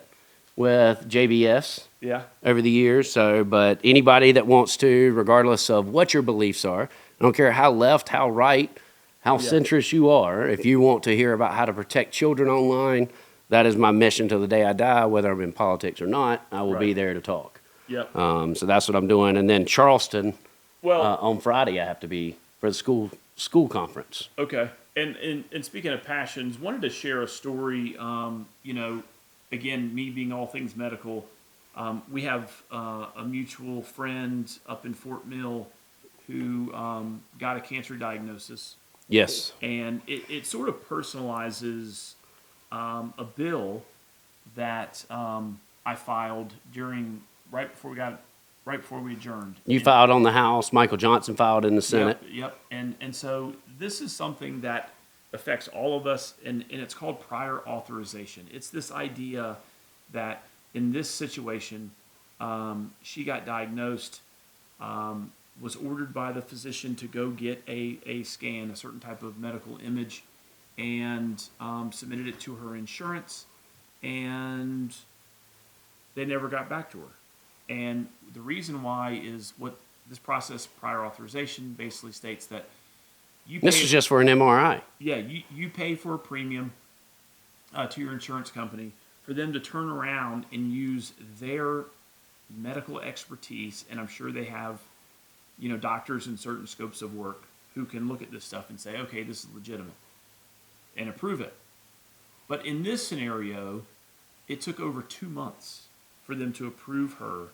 with JBS Yeah. over the years. So, but anybody that wants to, regardless of what your beliefs are, I don't care how left, how right, how Yeah. centrist you are, if you want to hear about how to protect children online, that is my mission till the day I die, whether I'm in politics or not, I will be Right. there to talk. Yep. So that's what I'm doing. And then Charleston, Well, on Friday, I have to be for the school conference. okay. And speaking of passions, wanted to share a story. Again, me being all things medical, we have a mutual friend up in Fort Mill who got a cancer diagnosis, Yes. and it sort of personalizes a bill that I filed right before we adjourned. You filed on the House. Michael Johnson filed in the Senate. Yep. And so this is something that affects all of us, and it's called prior authorization. It's this idea that in this situation, she got diagnosed, was ordered by the physician to go get a scan, a certain type of medical image, and submitted it to her insurance, and they never got back to her. And the reason why is what this process, prior authorization, basically states that you pay, This is just for an MRI. yeah, you pay for a premium to your insurance company for them to turn around and use their medical expertise, and I'm sure they have, doctors in certain scopes of work who can look at this stuff and say, okay, this is legitimate, and approve it. But in this scenario, it took over 2 months for them to approve her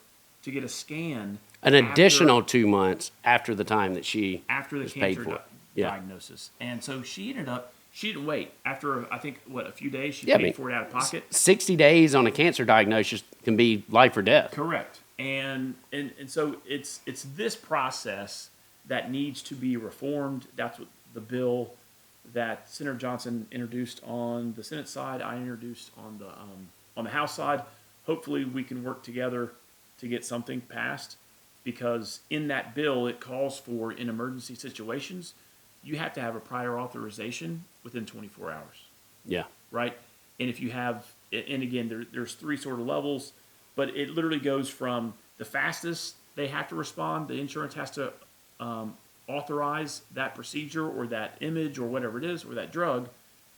to get a scan. An additional 2 months after the time that she after the was paid cancer for it. Yeah. diagnosis. And so she didn't wait. After, I think, a few days, she Yeah, paid for it out of pocket. 60 days on a cancer diagnosis can be life or death. Correct. And so it's this process that needs to be reformed. That's what the bill that Senator Johnson introduced on the Senate side, I introduced on the House side. Hopefully we can work together to get something passed, because in that bill it calls for, in emergency situations, you have to have a prior authorization within 24 hours. Yeah. Right? And if you have, and again, there's three sort of levels, but it literally goes from the fastest they have to respond, the insurance has to authorize that procedure or that image or whatever it is, or that drug,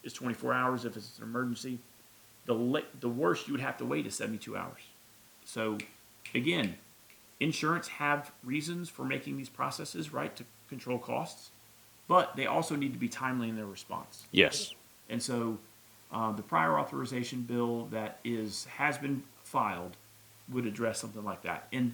is 24 hours if it's an emergency. The worst you would have to wait is 72 hours. So, again, insurance have reasons for making these processes, right, to control costs, but they also need to be timely in their response. Yes. And so the prior authorization bill that has been filed would address something like that. And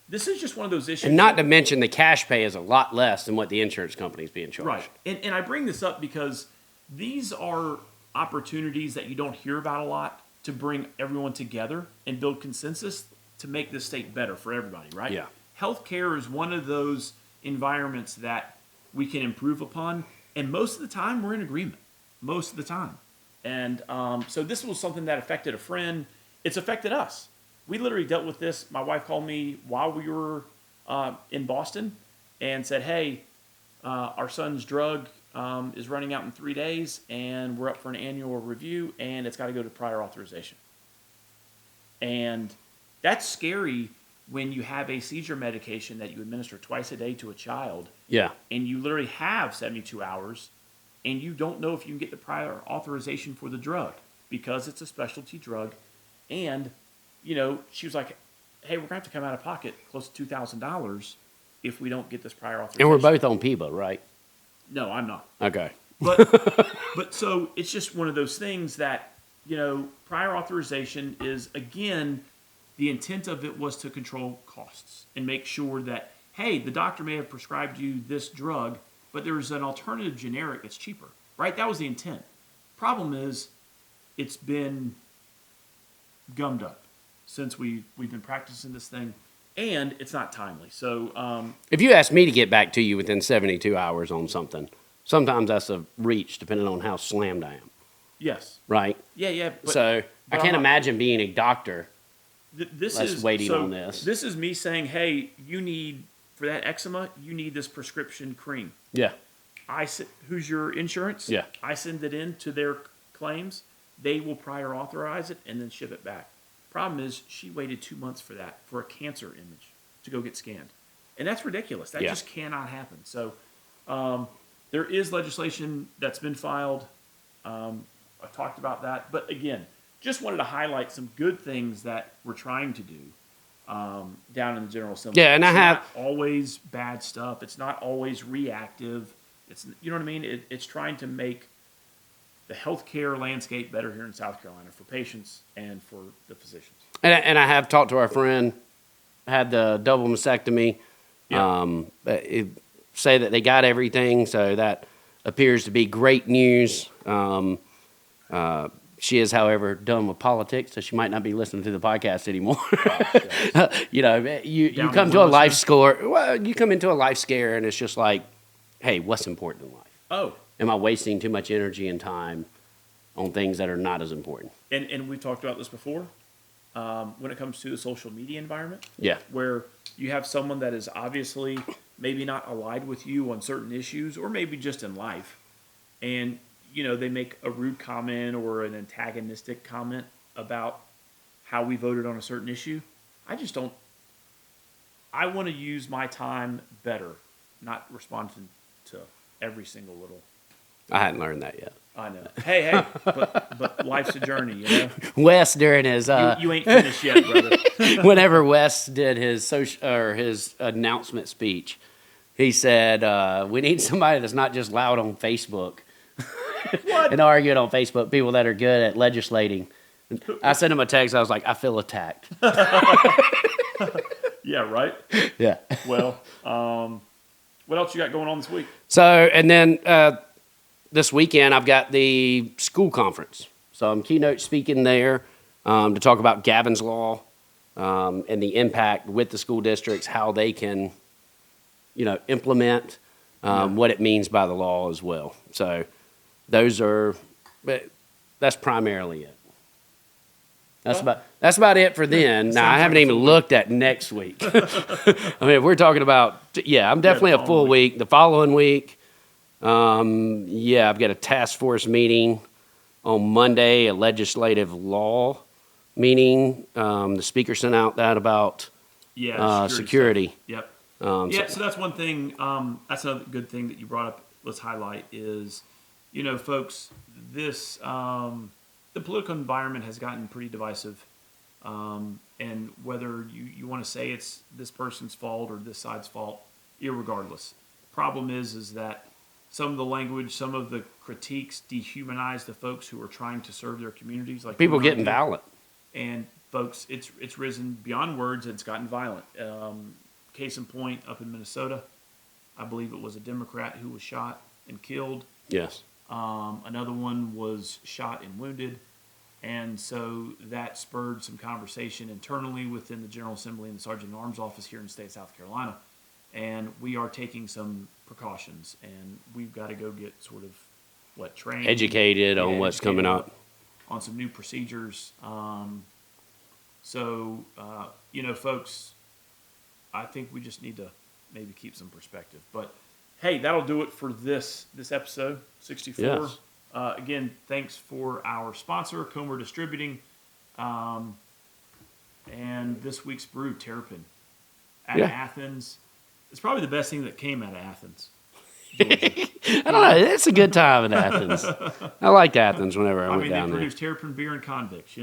this is just one of those issues. And not to mention the cash pay is a lot less than what the insurance company's being charged. Right. And I bring this up because these are opportunities that you don't hear about a lot to bring everyone together and build consensus to make this state better for everybody, right? Yeah. Healthcare is one of those environments that we can improve upon, and most of the time we're in agreement. Most of the time. And so this was something that affected a friend. It's affected us. We literally dealt with this. My wife called me while we were in Boston and said, hey, our son's drug is running out in 3 days, and we're up for an annual review, and it's got to go to prior authorization. And that's scary when you have a seizure medication that you administer twice a day to a child. Yeah. And you literally have 72 hours, and you don't know if you can get the prior authorization for the drug because it's a specialty drug. And, she was like, hey, we're going to have to come out of pocket close to $2,000 if we don't get this prior authorization. And we're both on PIBA, right? No, I'm not. Okay. But so it's just one of those things that, prior authorization is, again, the intent of it was to control costs and make sure that, hey, the doctor may have prescribed you this drug, but there's an alternative generic that's cheaper, right? That was the intent. Problem is, it's been gummed up since we've been practicing this thing, and it's not timely. So if you ask me to get back to you within 72 hours on something, sometimes that's a reach depending on how slammed I am. yes, Right? yeah. So I can't imagine being a doctor This Let's is waiting so on this. This is me saying, hey, you need, for that eczema, you need this prescription cream. Yeah. Who's your insurance? Yeah. I send it in to their claims. They will prior authorize it and then ship it back. Problem is, she waited 2 months for that, for a cancer image to go get scanned. And that's ridiculous. That just cannot happen. So there is legislation that's been filed. I've talked about that. But again, just wanted to highlight some good things that we're trying to do down in the General Assembly. Yeah, and it's I have not always bad stuff. It's not always reactive. It's, you know what I mean? It's trying to make the healthcare landscape better here in South Carolina for patients and for the physicians. And I have talked to our friend, had the double mastectomy. Yeah. Say that they got everything, so that appears to be great news. She is, however, done with politics, so she might not be listening to the podcast anymore. You come to a life score. Well, you come into a life scare, and it's just like, hey, what's important in life? Oh. Am I wasting too much energy and time on things that are not as important? And we've talked about this before. When it comes to the social media environment, Yeah. where you have someone that is obviously maybe not aligned with you on certain issues, or maybe just in life, and they make a rude comment or an antagonistic comment about how we voted on a certain issue. I want to use my time better, not responding to every single little. I hadn't learned that yet. I know. Hey, but life's a journey, Wes during his you ain't finished yet, brother. whenever Wes did his his announcement speech, he said, "We need somebody that's not just loud on Facebook What? and arguing on Facebook. People that are good at legislating I sent him a text. I was like, I feel attacked. Yeah, right. Yeah. Well, what else you got going on this week? So, and then this weekend, I've got the school conference. So I'm keynote speaking there to talk about Gavin's Law and the impact with the school districts, how they can, implement what it means by the law as well. So that's primarily it. That's about it for then. Now, I haven't even looked at next week. I mean, if we're talking about, I'm definitely a full week. The following week, I've got a task force meeting on Monday, a legislative law meeting. The speaker sent out that about security. Yep. So that's one thing. That's another good thing that you brought up. Let's highlight is, folks, this the political environment has gotten pretty divisive, and whether you want to say it's this person's fault or this side's fault, irregardless. Problem is that some of the language, some of the critiques dehumanize the folks who are trying to serve their communities. Like people getting violent. And folks, it's risen beyond words. It's gotten violent. Case in point, up in Minnesota, I believe it was a Democrat who was shot and killed. Yes. Another one was shot and wounded. And so that spurred some conversation internally within the General Assembly and the Sergeant at Arms office here in the state of South Carolina. And we are taking some precautions, and we've got to go get sort of trained, educated on what's coming up, on some new procedures. Folks, I think we just need to maybe keep some perspective. But hey, that'll do it for this episode 64. Yes. Again, thanks for our sponsor, Comer Distributing, and this week's brew, Terrapin, out of Athens. It's probably the best thing that came out of Athens, Georgia. I don't know. It's a good time in Athens. I liked Athens whenever I went down they there. produce Terrapin beer and convicts,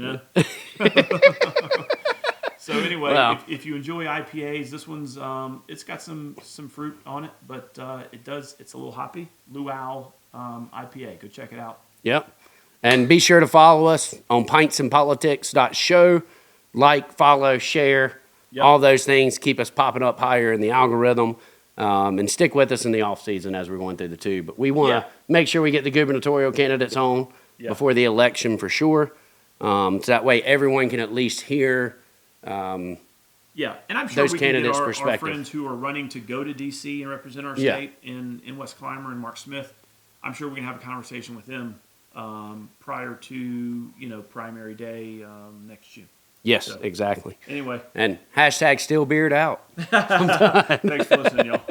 So anyway, if you enjoy IPAs, this one's it's got some fruit on it, but it's a little hoppy. Luau IPA. Go check it out. Yep. And be sure to follow us on pintsandpolitics.show. Like, follow, share, all those things. Keep us popping up higher in the algorithm. And stick with us in the off season as we're going through the two. But we want to make sure we get the gubernatorial candidates on before the election for sure. So that way everyone can at least hear and I'm sure those we candidates' can get our friends who are running to go to D.C. and represent our state in West Clymer and Mark Smith. I'm sure we can have a conversation with them prior to primary day next June. Yes, exactly. Anyway, and hashtag still beard out. Thanks for listening, y'all.